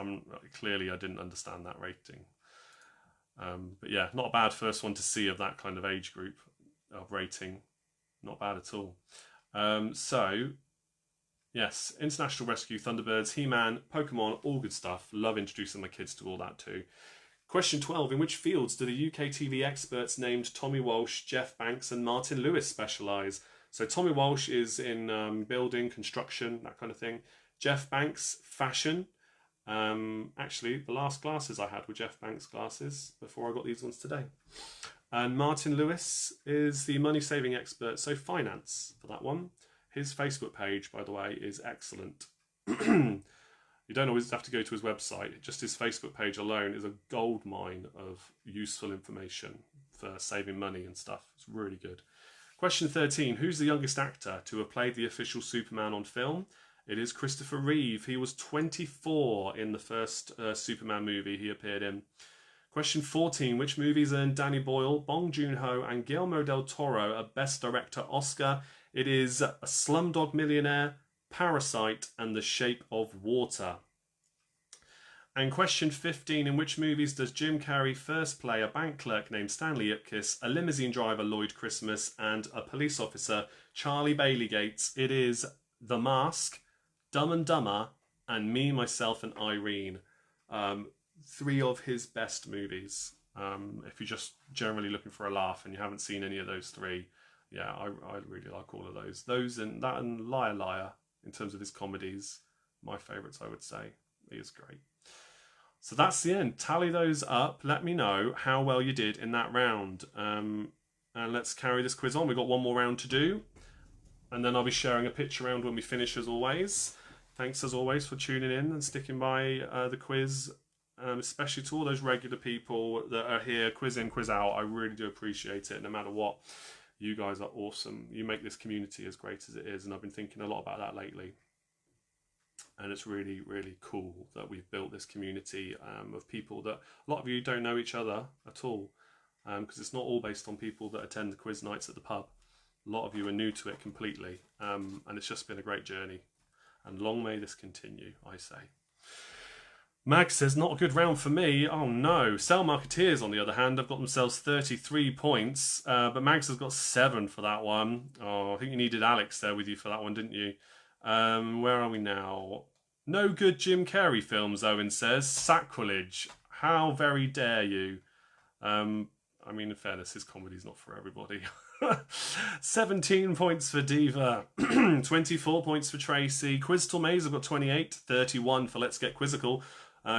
clearly I didn't understand that rating. But yeah, not a bad first one to see of that kind of age group of rating. Not bad at all. So, yes, International Rescue, Thunderbirds, He-Man, Pokemon, all good stuff. Love introducing my kids to all that too. Question 12. In which fields do the UK TV experts named Tommy Walsh, Jeff Banks and Martin Lewis specialise? So Tommy Walsh is in building, construction, that kind of thing. Jeff Banks, fashion. Actually, the last glasses I had were Jeff Banks glasses before I got these ones today. And Martin Lewis is the money-saving expert, so finance for that one. His Facebook page, by the way, is excellent. You don't always have to go to his website. Just his Facebook page alone is a gold mine of useful information for saving money and stuff. It's really good. Question 13. Who's the youngest actor to have played the official Superman on film? It is Christopher Reeve. He was 24 in the first Superman movie he appeared in. Question 14. Which movies earned Danny Boyle, Bong Joon-ho and Guillermo del Toro a Best Director Oscar? It is A Slumdog Millionaire, Parasite and The Shape of Water. And question 15. In which movies does Jim Carrey first play a bank clerk named Stanley Ipkiss, a limousine driver Lloyd Christmas and a police officer Charlie Bailey Gates? It is The Mask, Dumb and Dumber and Me, Myself and Irene. 3 of his best movies. If you're just generally looking for a laugh and you haven't seen any of those 3, yeah, I really like all of those. Those and that and Liar Liar, in terms of his comedies, my favourites, I would say. He is great. So that's the end. Tally those up. Let me know how well you did in that round. And let's carry this quiz on. We've got one more round to do. And then I'll be sharing a picture round when we finish, as always. Thanks, as always, for tuning in and sticking by the quiz. Especially to all those regular people that are here, quiz in, quiz out. I really do appreciate it, no matter what. You guys are awesome. You make this community as great as it is, and I've been thinking a lot about that lately. And it's really, really cool that we've built this community of people that a lot of you don't know each other at all, because it's not all based on people that attend the quiz nights at the pub. A lot of you are new to it completely, and it's just been a great journey. And long may this continue, I say. Mag says, not a good round for me. Oh no. Sell Marketeers, on the other hand, have got themselves 33 points. But Mags has got 7 for that one. Oh, I think you needed Alex there with you for that one, didn't you? Where are we now? No good Jim Carrey films, Owen says. Sacrilege. How very dare you? I mean, in fairness, his comedy's not for everybody. 17 points for Diva. 24 points for Tracy. Quiz Maze have got 28. 31 for Let's Get Quizzical.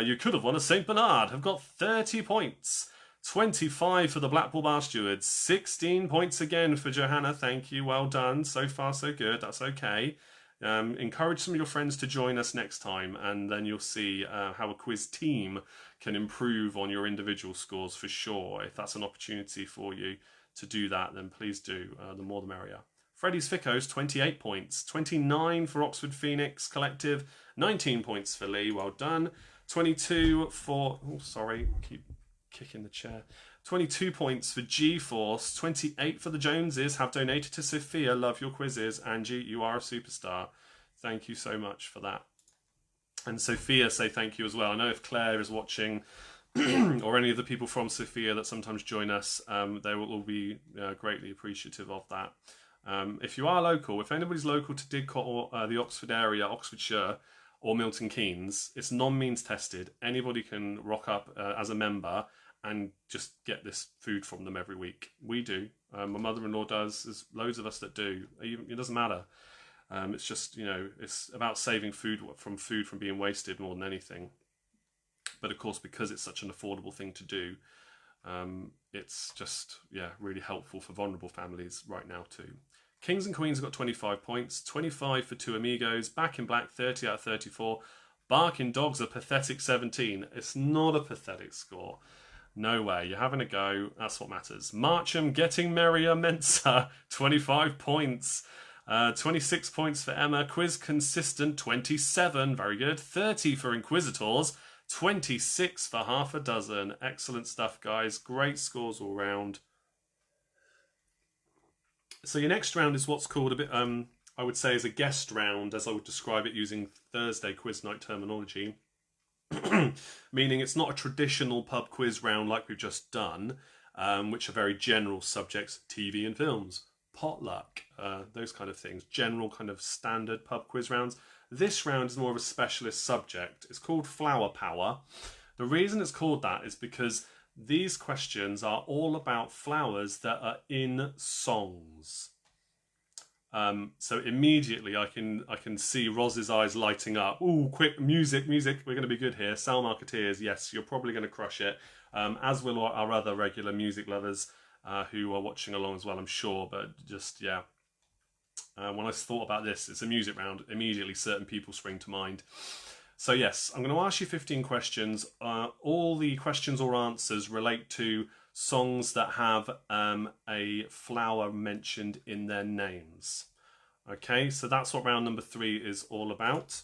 You could have won a St. Bernard. Have got 30 points. 25 for the Blackpool Bar Stewards. 16 points again for Johanna. Thank you. Well done. So far, so good. That's okay. Encourage some of your friends to join us next time, and then you'll see how a quiz team can improve on your individual scores for sure. If that's an opportunity for you to do that, then please do. The more the merrier. Freddie's Ficos, 28 points. 29 for Oxford Phoenix Collective. 19 points for Lee. Well done. 22 for... Oh, sorry. Keep kicking the chair. 22 points for G-Force. 28 for the Joneses. Have donated to Sophia. Love your quizzes. Angie, you are a superstar. Thank you so much for that. And Sophia, say thank you as well. I know if Claire is watching... or any of the people from Sophia that sometimes join us, they will all be greatly appreciative of that. If you are local, if anybody's local to Didcot or the Oxford area, Oxfordshire or Milton Keynes, it's non-means tested. Anybody can rock up as a member and just get this food from them every week. We do. My mother-in-law does. There's loads of us that do. It doesn't matter. It's just, you know, it's about saving food from being wasted more than anything. But of course, because it's such an affordable thing to do, It's just, yeah, really helpful for vulnerable families right now too. Kings and Queens have got 25 points, 25 for Two Amigos, Back in Black 30 out of 34, Barking Dogs a pathetic 17. It's not a pathetic score. No way, you're having a go, that's what matters. Marcham Getting Merrier Mensa, 25 points. 26 points for Emma. Quiz Consistent, 27, very good. 30 for Inquisitors, 26 for half a dozen. Excellent stuff, guys. Great scores all round. So your next round is what's called a bit, I would say, is a guest round, as I would describe it using Thursday quiz night terminology. Meaning it's not a traditional pub quiz round like we've just done, which are very general subjects, TV and films, potluck, those kind of things, general kind of standard pub quiz rounds. This round is more of a specialist subject. It's called Flower Power. The reason it's called that is because these questions are all about flowers that are in songs. So immediately I can see Roz's eyes lighting up. Ooh, quick, music, we're going to be good here. Sal Marketeers, yes, you're probably going to crush it. As will our other regular music lovers who are watching along as well, I'm sure. But just, yeah, when I thought about this, it's a music round, immediately certain people spring to mind. So yes, I'm going to ask you 15 questions. All the questions or answers relate to songs that have a flower mentioned in their names. Okay, so that's what round number 3 is all about.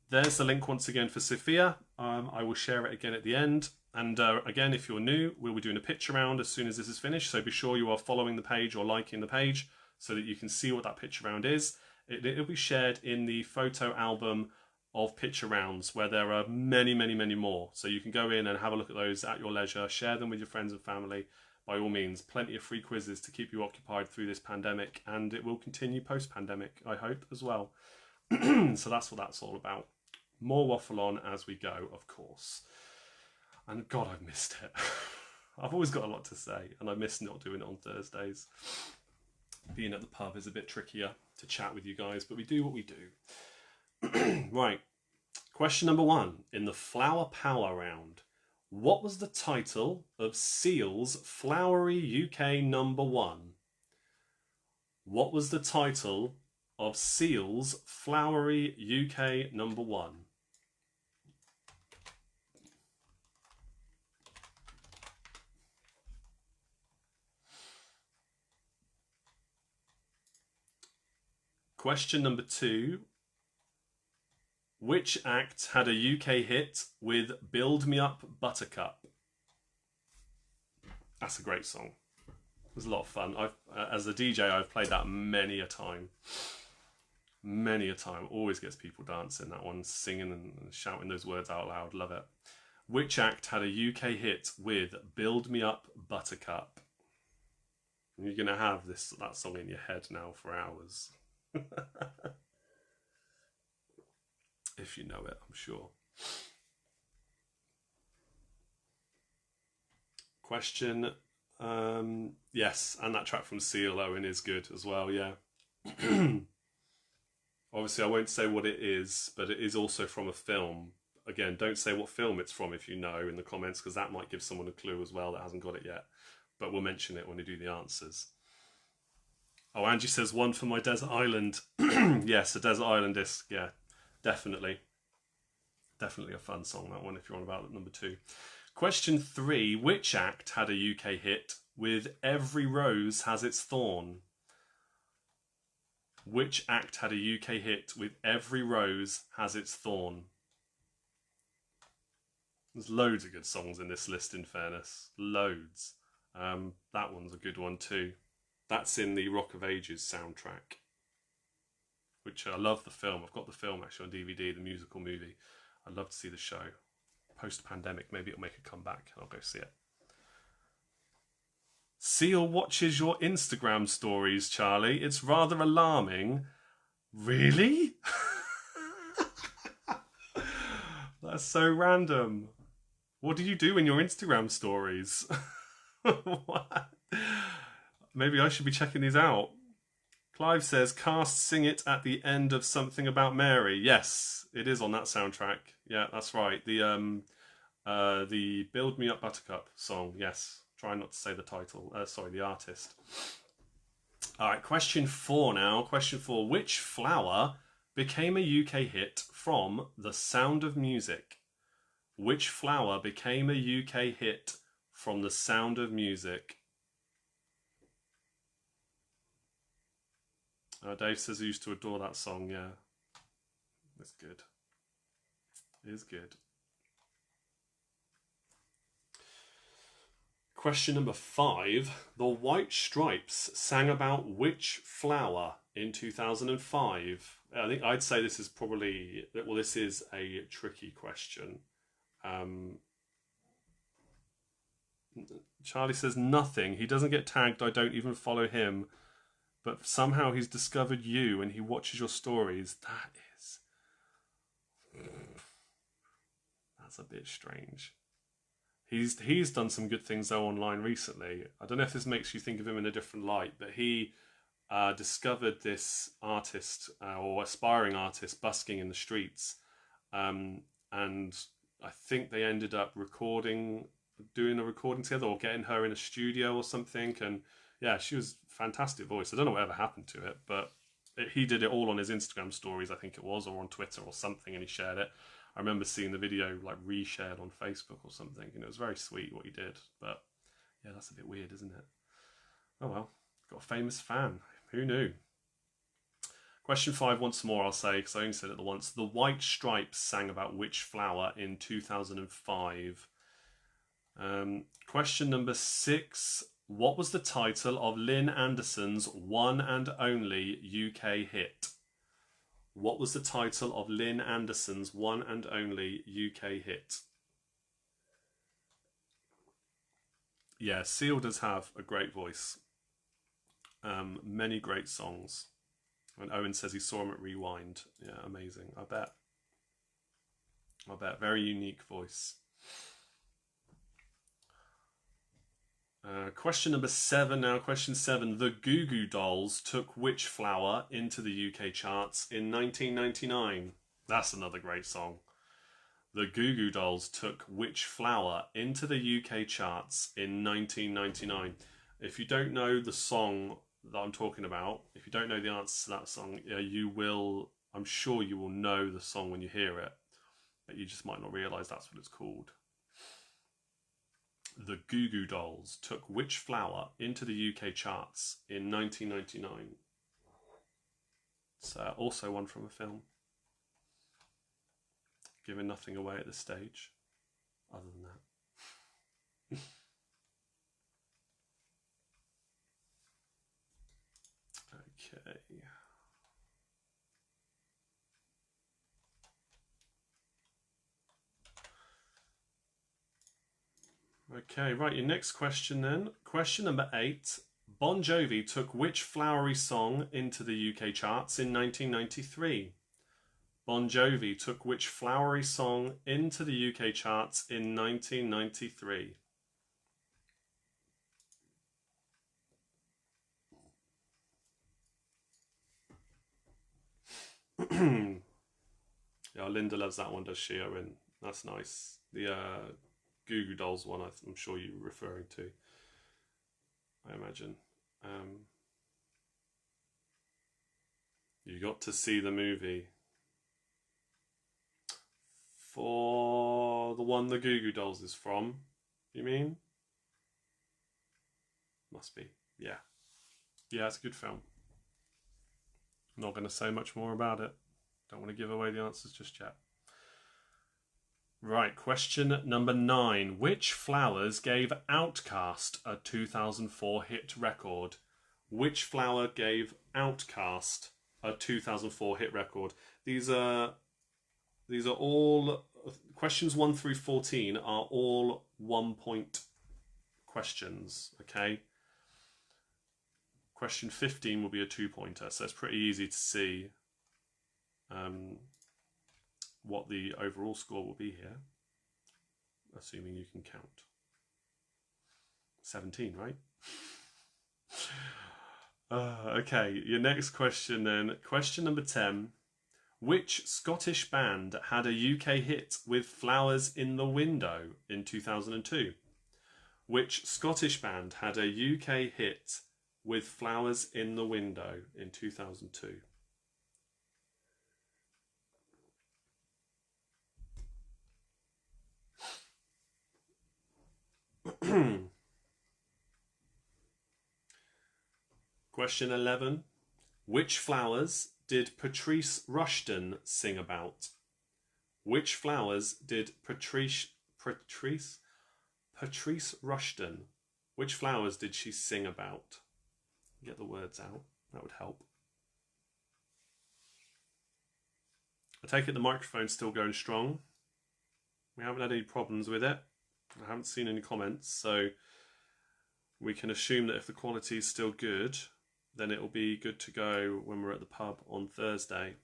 There's the link once again for Sophia. I will share it again at the end. And again, if you're new, we'll be doing a picture round as soon as this is finished. So be sure you are following the page or liking the page so that you can see what that picture round is. It'll be shared in the photo album of picture rounds, where there are many, many, many more. So you can go in and have a look at those at your leisure, share them with your friends and family. By all means, plenty of free quizzes to keep you occupied through this pandemic, and it will continue post-pandemic, I hope, as well. So that's what that's all about. More waffle on as we go, of course. And God, I've missed it. I've always got a lot to say, and I miss not doing it on Thursdays. Being at the pub is a bit trickier to chat with you guys, but we do what we do. Right, question number 1 in the Flower Power round. What was the title of Seal's Flowery UK number 1? What was the title of Seal's Flowery UK number 1? Question number 2. Which act had a UK hit with Build Me Up Buttercup? That's a great song. It was a lot of fun. As a DJ, I've played that many a time. Many a time. Always gets people dancing, that one, singing and shouting those words out loud. Love it. Which act had a UK hit with Build Me Up Buttercup? And you're going to have that song in your head now for hours. If you know it, I'm sure. Question, yes, and that track from Seal, Owen, is good as well, yeah. Obviously, I won't say what it is, but it is also from a film. Again, don't say what film it's from if you know in the comments, because that might give someone a clue as well that hasn't got it yet. But we'll mention it when we do the answers. Oh, Angie says one for my Desert Island. Yes, a Desert Island disc, yeah, definitely. Definitely a fun song, that one, if you're on about number 2. Question 3. Which act had a UK hit with Every Rose Has Its Thorn? Which act had a UK hit with Every Rose Has Its Thorn? There's loads of good songs in this list, in fairness. Loads. That one's a good one too. That's in the Rock of Ages soundtrack, which I love the film. I've got the film actually on DVD, the musical movie. I'd love to see the show. Post-pandemic, maybe it'll make a comeback. I'll go see it. Seal watches your Instagram stories, Charlie. It's rather alarming. Really? That's so random. What do you do in your Instagram stories? What? Maybe I should be checking these out. Clive says, cast Sing It at the end of Something About Mary. Yes, it is on that soundtrack. Yeah, that's right. The The Build Me Up Buttercup song, yes. Try not to say the title, sorry, the artist. All right, question 4 now. Question 4. Which flower became a UK hit from The Sound of Music? Which flower became a UK hit from The Sound of Music? Dave says he used to adore that song, yeah. It's good. It is good. Question number 5. The White Stripes sang about which flower in 2005? I think I'd say this is probably, well, this is a tricky question. Charlie says nothing. He doesn't get tagged. I don't even follow him. But somehow he's discovered you and he watches your stories. That's a bit strange. He's done some good things though online recently. I don't know if this makes you think of him in a different light, but he discovered this artist or aspiring artist busking in the streets, and I think they ended up doing a recording together or getting her in a studio or something. And yeah, she was fantastic voice. I don't know whatever happened to it, but he did it all on his Instagram stories, I think it was, or on Twitter or something, and he shared it. I remember seeing the video like reshared on Facebook or something, and it was very sweet what he did. But yeah, that's a bit weird, isn't it? Oh well, got a famous fan. Who knew? Question 5 once more, I'll say, because I only said it the once. The White Stripes sang about which flower in 2005? Question number 6. What was the title of Lynn Anderson's one and only UK hit? What was the title of Lynn Anderson's one and only UK hit? Yeah, Seal does have a great voice. Many great songs. And Owen says he saw him at Rewind. Yeah, amazing. I bet. Very unique voice. Question number 7 now. Question 7. The Goo Goo Dolls took which flower into the UK charts in 1999? That's another great song. The Goo Goo Dolls took which flower into the UK charts in 1999? If you don't know the song that I'm talking about, if you don't know the answer to that song, you will, I'm sure you will know the song when you hear it, but you just might not realise that's what it's called. The Goo Goo Dolls took which flower into the UK charts in 1999? It's also one from a film. Giving nothing away at this stage, other than that. Okay. Okay, right, your next question then. Question number 8. Bon Jovi took which flowery song into the UK charts in 1993? Bon Jovi took which flowery song into the UK charts in 1993? Yeah, Linda loves that one, does she, Owen? That's nice. The Goo Goo Dolls one, I'm sure you were referring to, I imagine. You got to see the movie. For the one the Goo Goo Dolls is from, you mean? Must be, yeah. Yeah, it's a good film. I'm not going to say much more about it. Don't want to give away the answers just yet. Right, question number 9. Which flowers gave Outcast a 2004 hit record? Which flower gave Outcast a 2004 hit record? These are all questions 1 through 14 are all 1 point questions, okay? Question 15 will be a 2-pointer, so it's pretty easy to see what the overall score will be here, assuming you can count. 17, right? Okay, your next question then. Question number 10. Which Scottish band had a UK hit with Flowers in the Window in 2002? Which Scottish band had a UK hit with Flowers in the Window in 2002? Question 11. Which flowers did Patrice Rushton sing about? Which flowers did Patrice Rushton, which flowers did she sing about? Get the words out, that would help. I take it the microphone's still going strong. We haven't had any problems with it. I haven't seen any comments, so we can assume that if the quality is still good, then it will be good to go when we're at the pub on Thursday.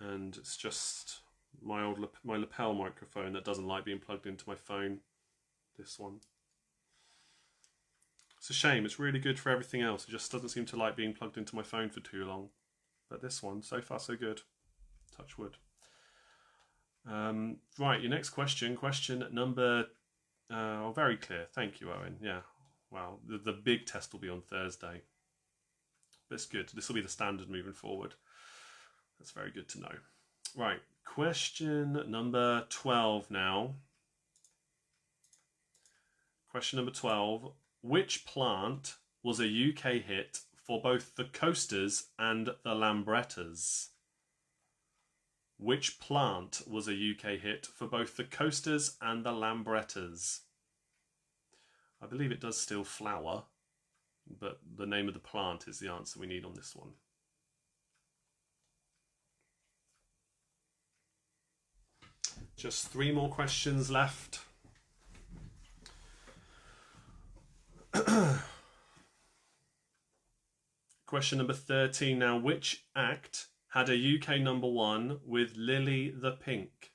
And it's just my lapel microphone that doesn't like being plugged into my phone. This one. It's a shame. It's really good for everything else. It just doesn't seem to like being plugged into my phone for too long. But this one, so far so good. Touch wood. Right, your next question. Question number... very clear. Thank you, Owen. Yeah. Wow. The big test will be on Thursday. But it's good. This will be the standard moving forward. That's very good to know. Right, question number 12 now. Question number 12. Which plant was a UK hit for both the Coasters and the Lambrettas? Which plant was a UK hit for both the Coasters and the Lambrettas? I believe it does still flower, but the name of the plant is the answer we need on this one. Just 3 more questions left. Question number 13 now. Which act had a UK number 1 with Lily the Pink?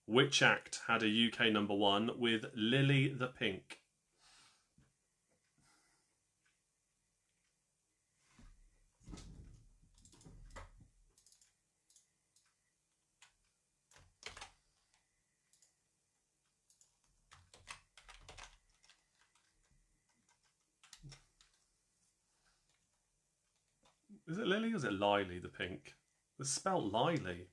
Which act had a UK number 1 with Lily the Pink? Is it Lily or is it Lily the Pink? It's spelled Lily,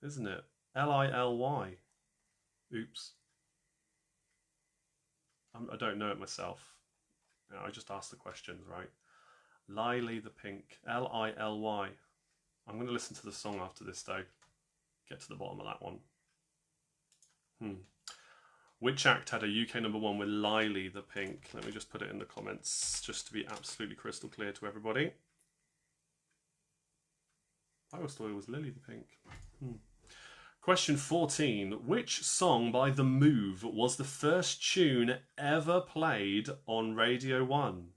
isn't it? Lily. Oops. I don't know it myself. I just asked the questions, right? Lily the Pink. Lily. I'm going to listen to the song after this, though. Get to the bottom of that one. Which act had a UK number 1 with Lily the Pink? Let me just put it in the comments, just to be absolutely crystal clear to everybody. I always thought it was Lily the Pink. Question 14. Which song by The Move was the first tune ever played on Radio 1?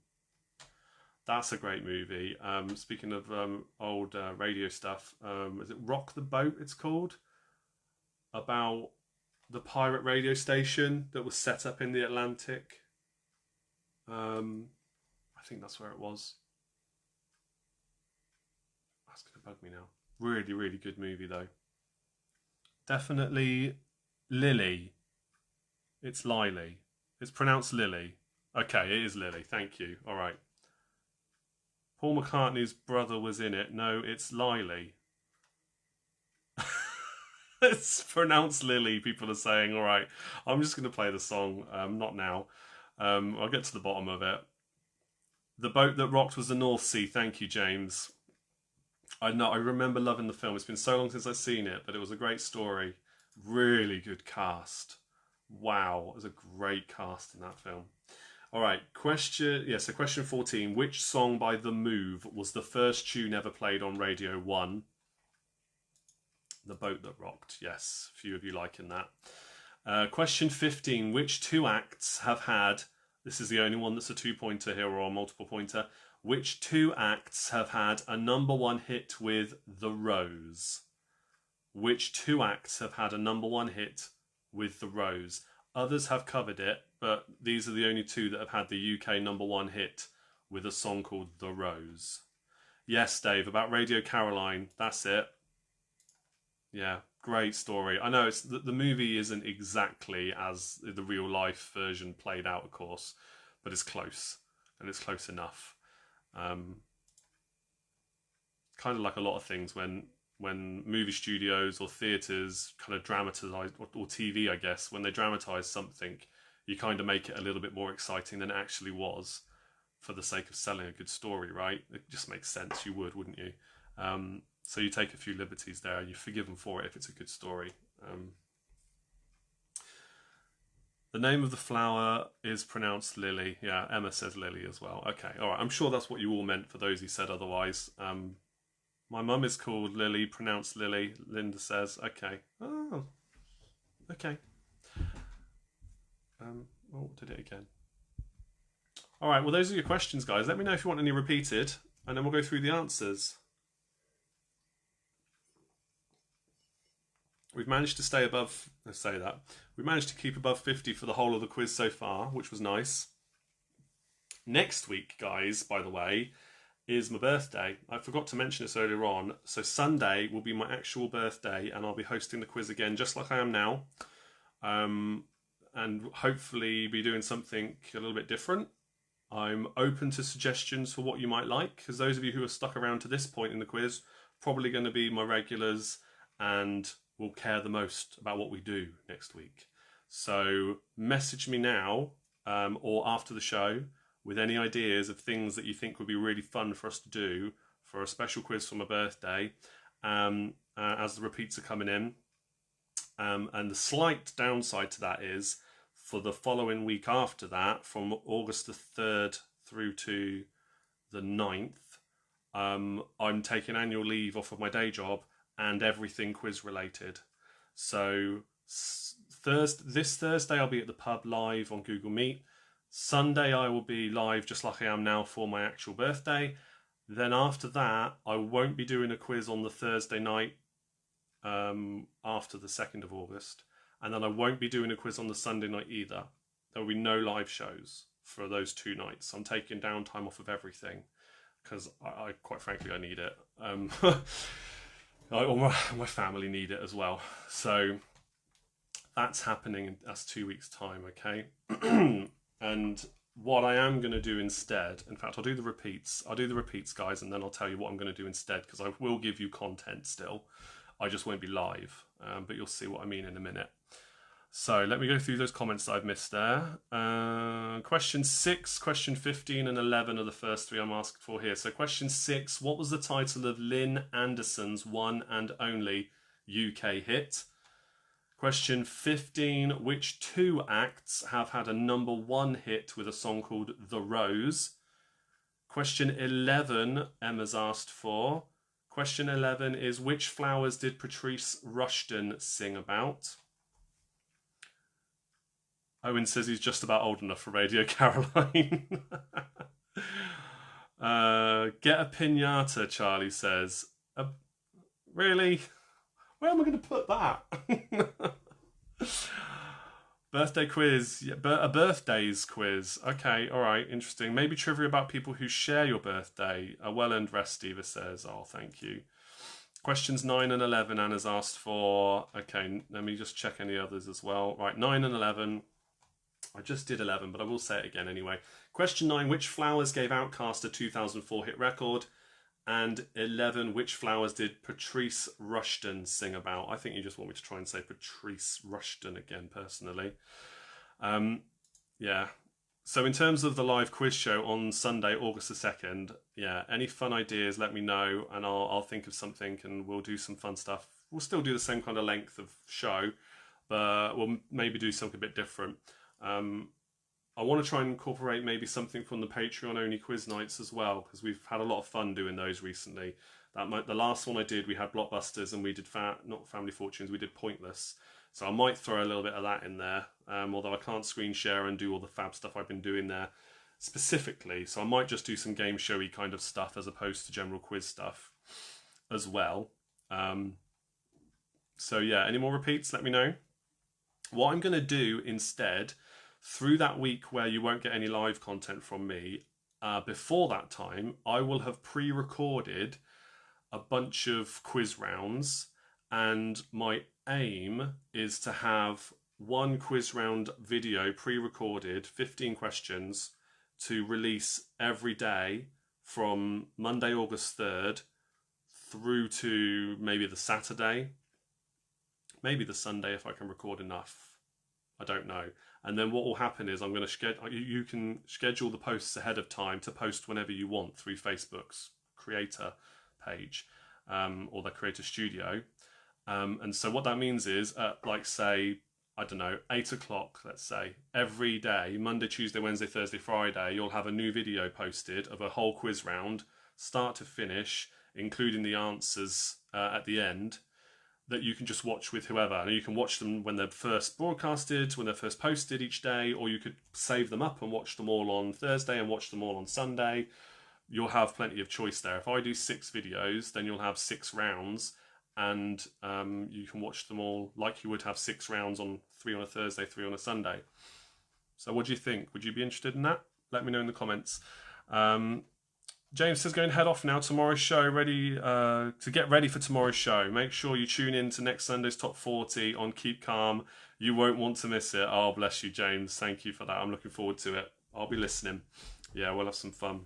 That's a great movie. Speaking of old radio stuff, is it Rock the Boat it's called? About the pirate radio station that was set up in the Atlantic. I think that's where it was. That's going to bug me now. Really, really good movie though. Definitely Lily. It's Lily. It's pronounced Lily. Okay, it is Lily. Thank you. All right. Paul McCartney's brother was in it. No, it's Lily. It's pronounced Lily, people are saying. All right, I'm just going to play the song. Not now. I'll get to the bottom of it. The boat that rocked was the North Sea. Thank you, James. I know. I remember loving the film. It's been so long since I've seen it, but it was a great story. Really good cast. Wow, it was a great cast in that film. All right, question 14. Which song by The Move was the first tune ever played on Radio 1? The Boat That Rocked. Yes, a few of you liking that. Question 15. Which 2 acts have had, this is the only one that's a 2-pointer here or a multiple pointer, which 2 acts have had a number 1 hit with The Rose? Which 2 acts have had a number 1 hit with The Rose? Others have covered it, but these are the only 2 that have had the UK number 1 hit with a song called The Rose. Yes, Dave, about Radio Caroline. That's it. Yeah, great story. I know it's the movie isn't exactly as the real life version played out, of course, but it's close, and it's close enough. Um, kind of like a lot of things when movie studios or theaters kind of dramatize, or TV, I guess, when they dramatize something, you kind of make it a little bit more exciting than it actually was for the sake of selling a good story, right? It just makes sense. You would, wouldn't you? So you take a few liberties there. You're forgiven for it if it's a good story. The name of the flower is pronounced lily. Yeah, Emma says lily as well. Okay, all right. I'm sure that's what you all meant for those who said otherwise. My mum is called Lily, pronounced Lily, Linda says. Okay. Oh, okay. Oh, did it again. All right, well, those are your questions, guys. Let me know if you want any repeated, and then we'll go through the answers. We've managed to stay above, let's say that. We managed to keep above 50 for the whole of the quiz so far, which was nice. Next week, guys, by the way, is my birthday. I forgot to mention this earlier on. So Sunday will be my actual birthday, and I'll be hosting the quiz again, just like I am now. And hopefully be doing something a little bit different. I'm open to suggestions for what you might like, because those of you who are stuck around to this point in the quiz, probably going to be my regulars and will care the most about what we do next week. So message me now or after the show with any ideas of things that you think would be really fun for us to do for a special quiz for my birthday as the repeats are coming in. And the slight downside to that is for the following week after that, from August the 3rd through to the 9th, I'm taking annual leave off of my day job and everything quiz related. So this Thursday I'll be at the pub live on Google Meet. Sunday I will be live just like I am now for my actual birthday. Then after that I won't be doing a quiz on the Thursday night after the 2nd of August. And then I won't be doing a quiz on the Sunday night either. There will be no live shows for those 2 nights. I'm taking downtime off of everything because I quite frankly, I need it. My family need it as well. So that's happening. That's 2 weeks' time, okay? And what I am going to do instead, in fact, I'll do the repeats, guys, and then I'll tell you what I'm going to do instead, because I will give you content still. I just won't be live, but you'll see what I mean in a minute. So let me go through those comments that I've missed there. Question 6, question 15 and 11 are the first 3 I'm asked for here. So question 6, what was the title of Lynn Anderson's one and only UK hit? Question 15, which 2 acts have had a #1 hit with a song called The Rose? Question 11, Emma's asked for. Question 11 is, which flowers did Patrice Rushton sing about? Owen says he's just about old enough for Radio Caroline. Get a piñata, Charlie says. Really? Where am I going to put that? Birthday quiz. Yeah, a birthdays quiz. Okay, all right, interesting. Maybe trivia about people who share your birthday. A well-earned rest, Eva says. Oh, thank you. Questions 9 and 11 Anna's asked for. Okay, let me just check any others as well. Right, 9 and 11. I just did 11, but I will say it again anyway. Question 9, which flowers gave Outkast a 2004 hit record? And 11, which flowers did Patrice Rushton sing about? I think you just want me to try and say Patrice Rushton again, personally. Yeah. So in terms of the live quiz show on Sunday, August the 2nd, yeah, any fun ideas, let me know, and I'll think of something and we'll do some fun stuff. We'll still do the same kind of length of show, but we'll maybe do something a bit different. I want to try and incorporate maybe something from the Patreon-only quiz nights as well, because we've had a lot of fun doing those recently. The last one I did, we had Blockbusters and we did not Family Fortunes, we did Pointless. So I might throw a little bit of that in there, although I can't screen share and do all the fab stuff I've been doing there specifically. So I might just do some game showy kind of stuff as opposed to general quiz stuff as well. So yeah, any more repeats, let me know. What I'm going to do instead, through that week where you won't get any live content from me, before that time, I will have pre-recorded a bunch of quiz rounds, and my aim is to have one quiz round video pre-recorded, 15 questions, to release every day from Monday, August 3rd through to maybe the Saturday, maybe the Sunday if I can record enough. I don't know. And then what will happen is I'm going to schedule. You can schedule the posts ahead of time to post whenever you want through Facebook's creator page or the creator studio. And so what that means is, like say, I don't know, 8 o'clock, let's say, every day, Monday, Tuesday, Wednesday, Thursday, Friday, you'll have a new video posted of a whole quiz round, start to finish, including the answers at the end, that you can just watch with whoever. And you can watch them when they're first broadcasted, when they're first posted each day, or you could save them up and watch them all on Thursday and watch them all on Sunday. You'll have plenty of choice there. If I do 6 videos, then you'll have 6 rounds, and you can watch them all like you would have 6 rounds on 3 on a Thursday, 3 on a Sunday. So what do you think? Would you be interested in that? Let me know in the comments. James says, going to head off now. Tomorrow's show, ready to get ready for tomorrow's show. Make sure you tune in to next Sunday's Top 40 on Keep Calm. You won't want to miss it. Oh, bless you, James. Thank you for that. I'm looking forward to it. I'll be listening. Yeah, we'll have some fun.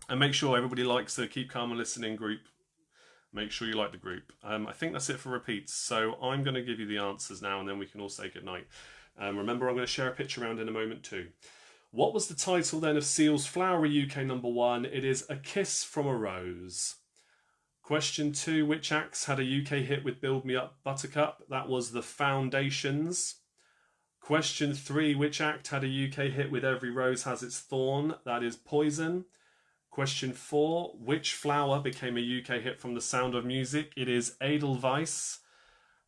And make sure everybody likes the Keep Calm and Listening group. Make sure you like the group. I think that's it for repeats. So I'm going to give you the answers now, and then we can all say goodnight. Remember, I'm going to share a picture around in a moment too. What was the title then of Seal's Flowery UK #1? It is A Kiss from a Rose. Question 2, which acts had a UK hit with Build Me Up Buttercup? That was The Foundations. Question 3, which act had a UK hit with Every Rose Has Its Thorn? That is Poison. Question 4, which flower became a UK hit from The Sound of Music? It is Edelweiss.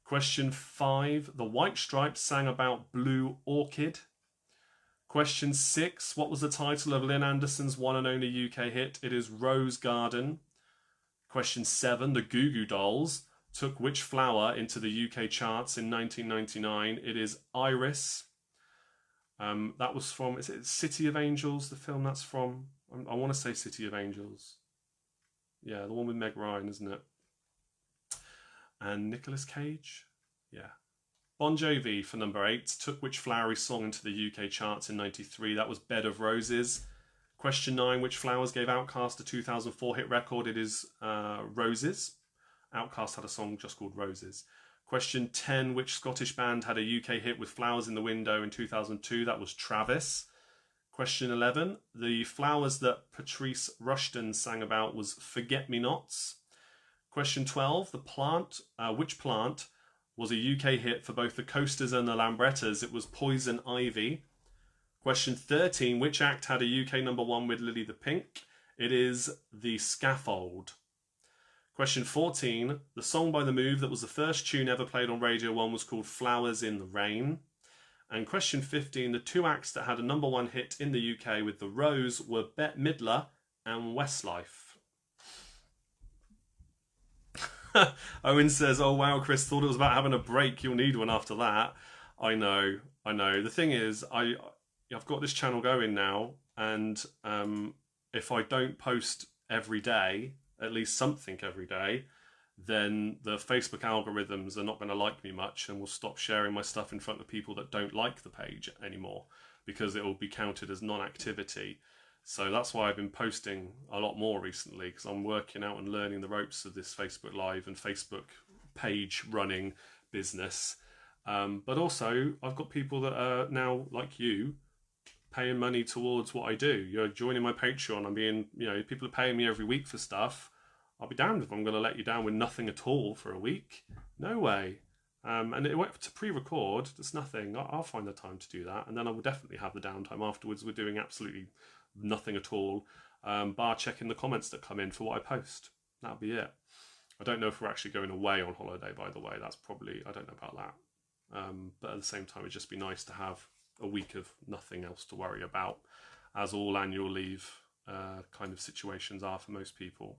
Question 5, the White Stripes sang about Blue Orchid. Question 6, what was the title of Lynn Anderson's one and only UK hit? It is Rose Garden. Question 7, the Goo Goo Dolls took which flower into the UK charts in 1999? It is Iris. That was from, is it City of Angels, the film that's from? I want to say City of Angels. Yeah, the one with Meg Ryan, isn't it? And Nicolas Cage? Yeah. Bon Jovi for number 8 took which flowery song into the UK charts in 93? That was Bed of Roses. Question 9, which flowers gave Outkast a 2004 hit record? It is Roses. Outkast had a song just called Roses. Question 10, which Scottish band had a UK hit with Flowers in the Window in 2002? That was Travis. Question 11, the flowers that Patrice Rushton sang about was Forget-Me-Nots. Question 12, the plant, which plant was a UK hit for both the Coasters and the Lambrettas? It was Poison Ivy. Question 13, which act had a UK #1 with Lily the Pink? It is The Scaffold. Question 14, the song by The Move that was the first tune ever played on Radio 1 was called Flowers in the Rain. And question 15, the 2 acts that had a #1 hit in the UK with The Rose were Bette Midler and Westlife. Owen says, oh wow, Chris, thought it was about having a break. You'll need one after that. I know. The thing is, I've got this channel going now, and if I don't post every day, at least something every day, then the Facebook algorithms are not going to like me much and will stop sharing my stuff in front of people that don't like the page anymore, because it will be counted as non-activity. So that's why I've been posting a lot more recently, because I'm working out and learning the ropes of this Facebook Live and Facebook page running business. But also, I've got people that are now, like you, paying money towards what I do. You're joining my Patreon. I'm being, people are paying me every week for stuff. I'll be damned if I'm going to let you down with nothing at all for a week. No way. And it went to pre-record. There's nothing. I'll find the time to do that. And then I will definitely have the downtime afterwards. We're doing absolutely nothing at all, bar checking the comments that come in for what I post. That'll be it. I don't know if we're actually going away on holiday, by the way. That's probably, I don't know about that. But at the same time, it'd just be nice to have a week of nothing else to worry about, as all annual leave kind of situations are for most people.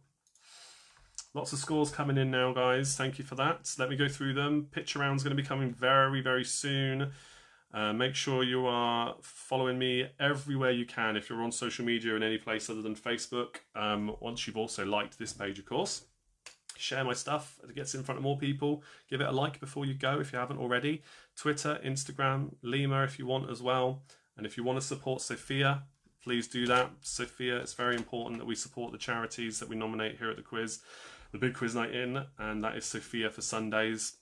Lots of scores coming in now, guys. Thank you for that. Let me go through them. Picture round's going to be coming very, very soon. Make sure you are following me everywhere you can if you're on social media in any place other than Facebook. Once you've also liked this page, of course. Share my stuff. It gets in front of more people. Give it a like before you go if you haven't already. Twitter, Instagram, Limor if you want as well. And if you want to support Sophia, please do that. Sophia, it's very important that we support the charities that we nominate here at the quiz, the Big Quiz Night In, and that is Sophia for Sundays.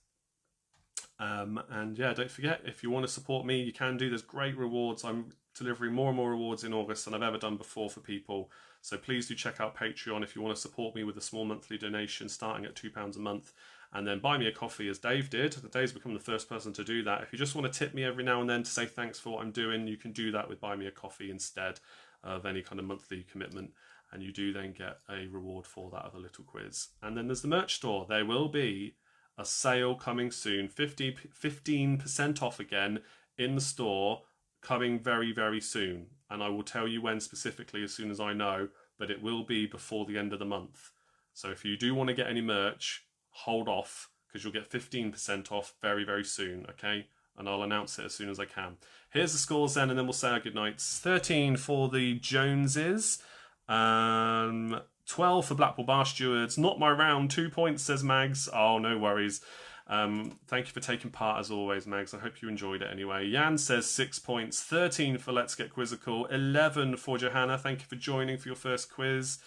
And yeah, don't forget, if you want to support me, you can do. There's great rewards. I'm delivering more and more rewards in August than I've ever done before for people. So please do check out Patreon if you want to support me with a small monthly donation starting at £2 a month. And then buy me a coffee, as Dave did. Dave's become the first person to do that. If you just want to tip me every now and then to say thanks for what I'm doing, you can do that with Buy Me a Coffee instead of any kind of monthly commitment. And you do then get a reward for that other little quiz. And then there's the merch store. There will be a sale coming soon, 15% off again in the store, coming very, very soon. And I will tell you when specifically as soon as I know, but it will be before the end of the month. So if you do want to get any merch, hold off, because you'll get 15% off very, very soon, okay? And I'll announce it as soon as I can. Here's the scores then, and then we'll say our goodnights. 13 for the Joneses. 12 for Blackpool Bar Stewards. Not my round. 2 points, says Mags. Oh, no worries. Thank you for taking part as always, Mags. I hope you enjoyed it anyway. Jan says 6 points. 13 for Let's Get Quizzical. 11 for Johanna. Thank you for joining for your first quiz.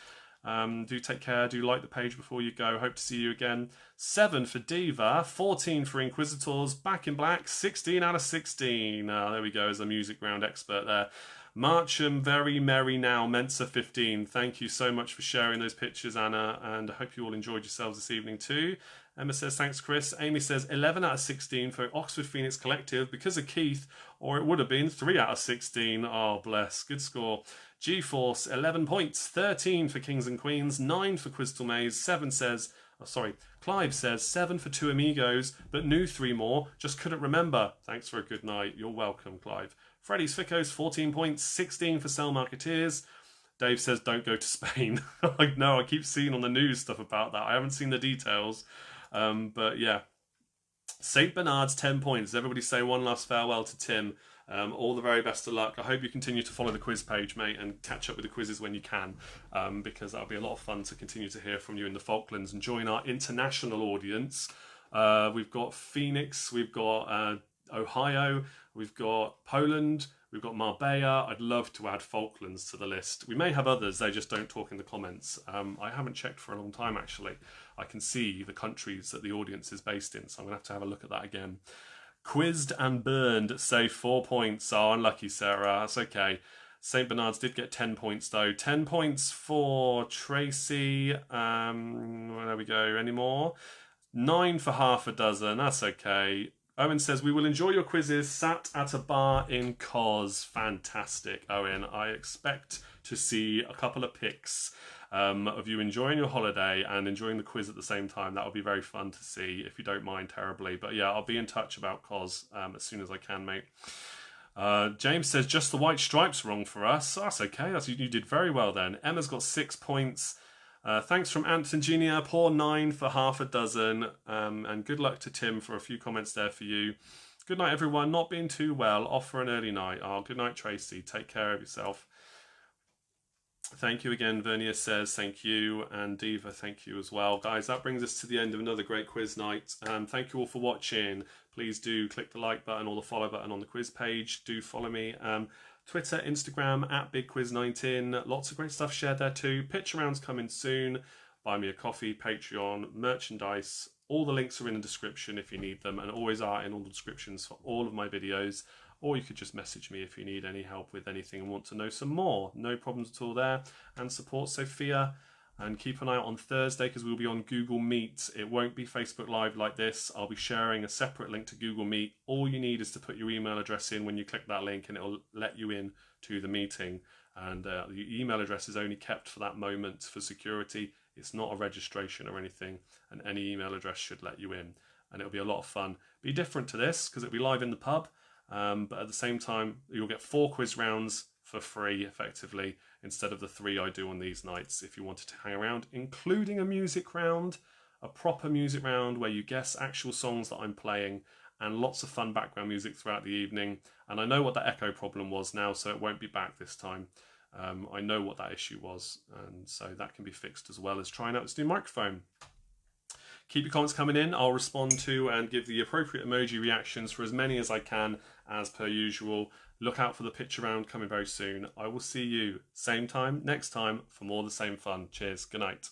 Do take care. Do like the page before you go. Hope to see you again. 7 for Diva. 14 for Inquisitors. Back in Black. 16 out of 16. There we go, as a music round expert there. Marcham Very Merry Now, Mensa 15. Thank you so much for sharing those pictures, Anna, and I hope you all enjoyed yourselves this evening too. Emma says, thanks, Chris. Amy says, 11 out of 16 for Oxford Phoenix Collective because of Keith, or it would have been 3 out of 16. Oh, bless. Good score. G-Force, 11 points. 13 for Kings and Queens. 9 for Crystal Maze. 7 says... Oh, sorry. Clive says 7 for Two Amigos, but knew 3 more. Just couldn't remember. Thanks for a good night. You're welcome, Clive. Freddie's Ficos, 14 points, 16 for Cell Marketeers. Dave says, don't go to Spain. I know, I keep seeing on the news stuff about that. I haven't seen the details. But yeah. St. Bernard's, 10 points. Everybody say one last farewell to Tim. All the very best of luck. I hope you continue to follow the quiz page, mate, and catch up with the quizzes when you can, because that'll be a lot of fun to continue to hear from you in the Falklands and join our international audience. We've got Phoenix, we've got Ohio, we've got Poland, we've got Marbella. I'd love to add Falklands to the list. We may have others, they just don't talk in the comments. I haven't checked for a long time, actually. I can see the countries that the audience is based in, so I'm going to have a look at that again. Quizzed and Burned say 4 points. Oh, unlucky, Sarah. That's okay. St. Bernard's did get 10 points, though. 10 points for Tracy. There we go. Any more? 9 for half a dozen. That's okay. Owen says, we will enjoy your quizzes sat at a bar in Cos. Fantastic, Owen. I expect to see a couple of pics of you enjoying your holiday and enjoying the quiz at the same time. That would be very fun to see, if you don't mind terribly. But yeah, I'll be in touch about Cos as soon as I can, mate. James says, just the white stripes wrong for us. That's okay. You did very well then. Emma's got 6 points. Thanks from Anton Jr. Poor 9 for half a dozen. And good luck to Tim for a few comments there for you. Good night, everyone. Not being too well. Off for an early night. Oh, good night, Tracy. Take care of yourself. Thank you again. Vernier says thank you. And Diva, thank you as well. Guys, that brings us to the end of another great quiz night. Thank you all for watching. Please do click the like button or the follow button on the quiz page. Do follow me. Twitter, Instagram, at BigQuizNightIn. Lots of great stuff shared there too. Picture rounds coming soon. Buy me a coffee, Patreon, merchandise. All the links are in the description if you need them, and always are in all the descriptions for all of my videos. Or you could just message me if you need any help with anything and want to know some more. No problems at all there. And support Sophia. And keep an eye out on Thursday because we'll be on Google Meet. It won't be Facebook Live like this. I'll be sharing a separate link to Google Meet. All you need is to put your email address in when you click that link and it'll let you in to the meeting. And the email address is only kept for that moment for security. It's not a registration or anything. And any email address should let you in. And it'll be a lot of fun. Be different to this because it'll be live in the pub. But at the same time, you'll get 4 quiz rounds for free, effectively, instead of the 3 I do on these nights if you wanted to hang around, including a music round, a proper music round where you guess actual songs that I'm playing, and lots of fun background music throughout the evening. And I know what that echo problem was now, so it won't be back this time. I know what that issue was, and so that can be fixed as well as trying out this new microphone. Keep your comments coming in. I'll respond to and give the appropriate emoji reactions for as many as I can, as per usual. Look out for the picture round coming very soon. I will see you same time next time for more of the same fun. Cheers. Good night.